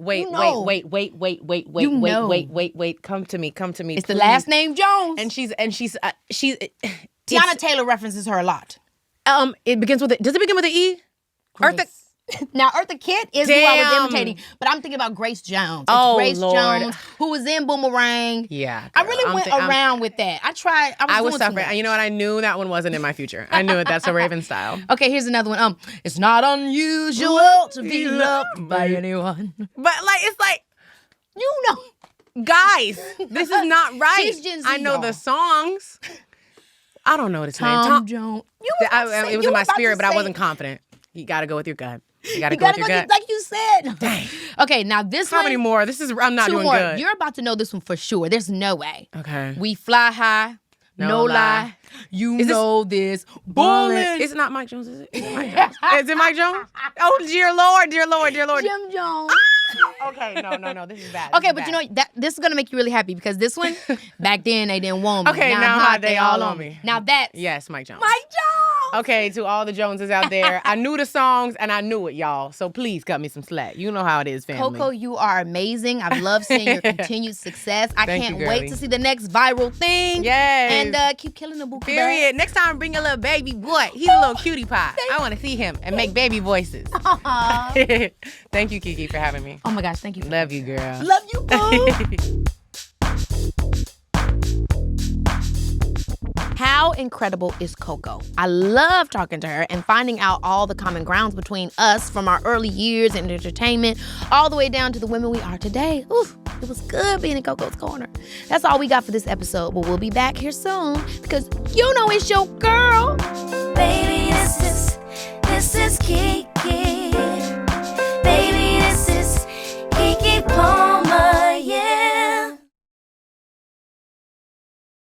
[SPEAKER 2] Come to me.
[SPEAKER 1] It's
[SPEAKER 2] please.
[SPEAKER 1] the last name Jones.
[SPEAKER 2] And she's
[SPEAKER 1] Tiana Taylor references her a lot.
[SPEAKER 2] It begins with does it begin with an E? Eartha.
[SPEAKER 1] Now, Eartha Kitt is who I was imitating, but I'm thinking about Grace Jones. It's Grace Jones, who was in Boomerang.
[SPEAKER 2] Yeah.
[SPEAKER 1] I really went around with that. I was
[SPEAKER 2] suffering. You know what? I knew that one wasn't in my future. I knew it. That's a Raven style.
[SPEAKER 1] Okay, here's another one. It's not unusual to be loved by anyone.
[SPEAKER 2] But it's like,
[SPEAKER 1] you know.
[SPEAKER 2] Guys, this is not right.
[SPEAKER 1] She's Gen Z,
[SPEAKER 2] I know the songs. I don't know this name.
[SPEAKER 1] Tom Jones.
[SPEAKER 2] It was in my spirit, but I wasn't confident. You got to go with your gut. You gotta go with your gut.
[SPEAKER 1] Like you said.
[SPEAKER 2] Dang.
[SPEAKER 1] Okay, now this
[SPEAKER 2] How many more? I'm not doing good.
[SPEAKER 1] You're about to know this one for sure. There's no way.
[SPEAKER 2] Okay.
[SPEAKER 1] We fly high. No lie. You know this. Bullin'.
[SPEAKER 2] It's not Mike Jones, is it? Is it Mike Jones? Is it Mike Jones? Oh, dear Lord.
[SPEAKER 1] Jim Jones.
[SPEAKER 2] Okay, no. This is bad.
[SPEAKER 1] Okay, but you know, this is going to make you really happy because this one, back then they didn't want me.
[SPEAKER 2] Okay, now hot, they all on me.
[SPEAKER 1] Now that's...
[SPEAKER 2] Yes, Mike Jones.
[SPEAKER 1] Mike Jones!
[SPEAKER 2] Okay, to all the Joneses out there, I knew the songs and I knew it, y'all. So please cut me some slack. You know how it is, family.
[SPEAKER 1] Coco, you are amazing. I've loved seeing your continued success. I can't wait to see the next viral thing.
[SPEAKER 2] Yes.
[SPEAKER 1] And keep killing the book.
[SPEAKER 2] Period. Next time, bring a little baby boy. He's a little cutie pie. I want to see him and make baby voices. Thank you, Keke, for having me.
[SPEAKER 1] Oh my gosh, thank you.
[SPEAKER 2] Love you, girl.
[SPEAKER 1] Love you, boo. How incredible is Coco? I love talking to her and finding out all the common grounds between us from our early years in entertainment all the way down to the women we are today. Oof, it was good being in Coco's Corner. That's all we got for this episode, but we'll be back here soon because you know it's your girl.
[SPEAKER 4] Baby, this is Keke.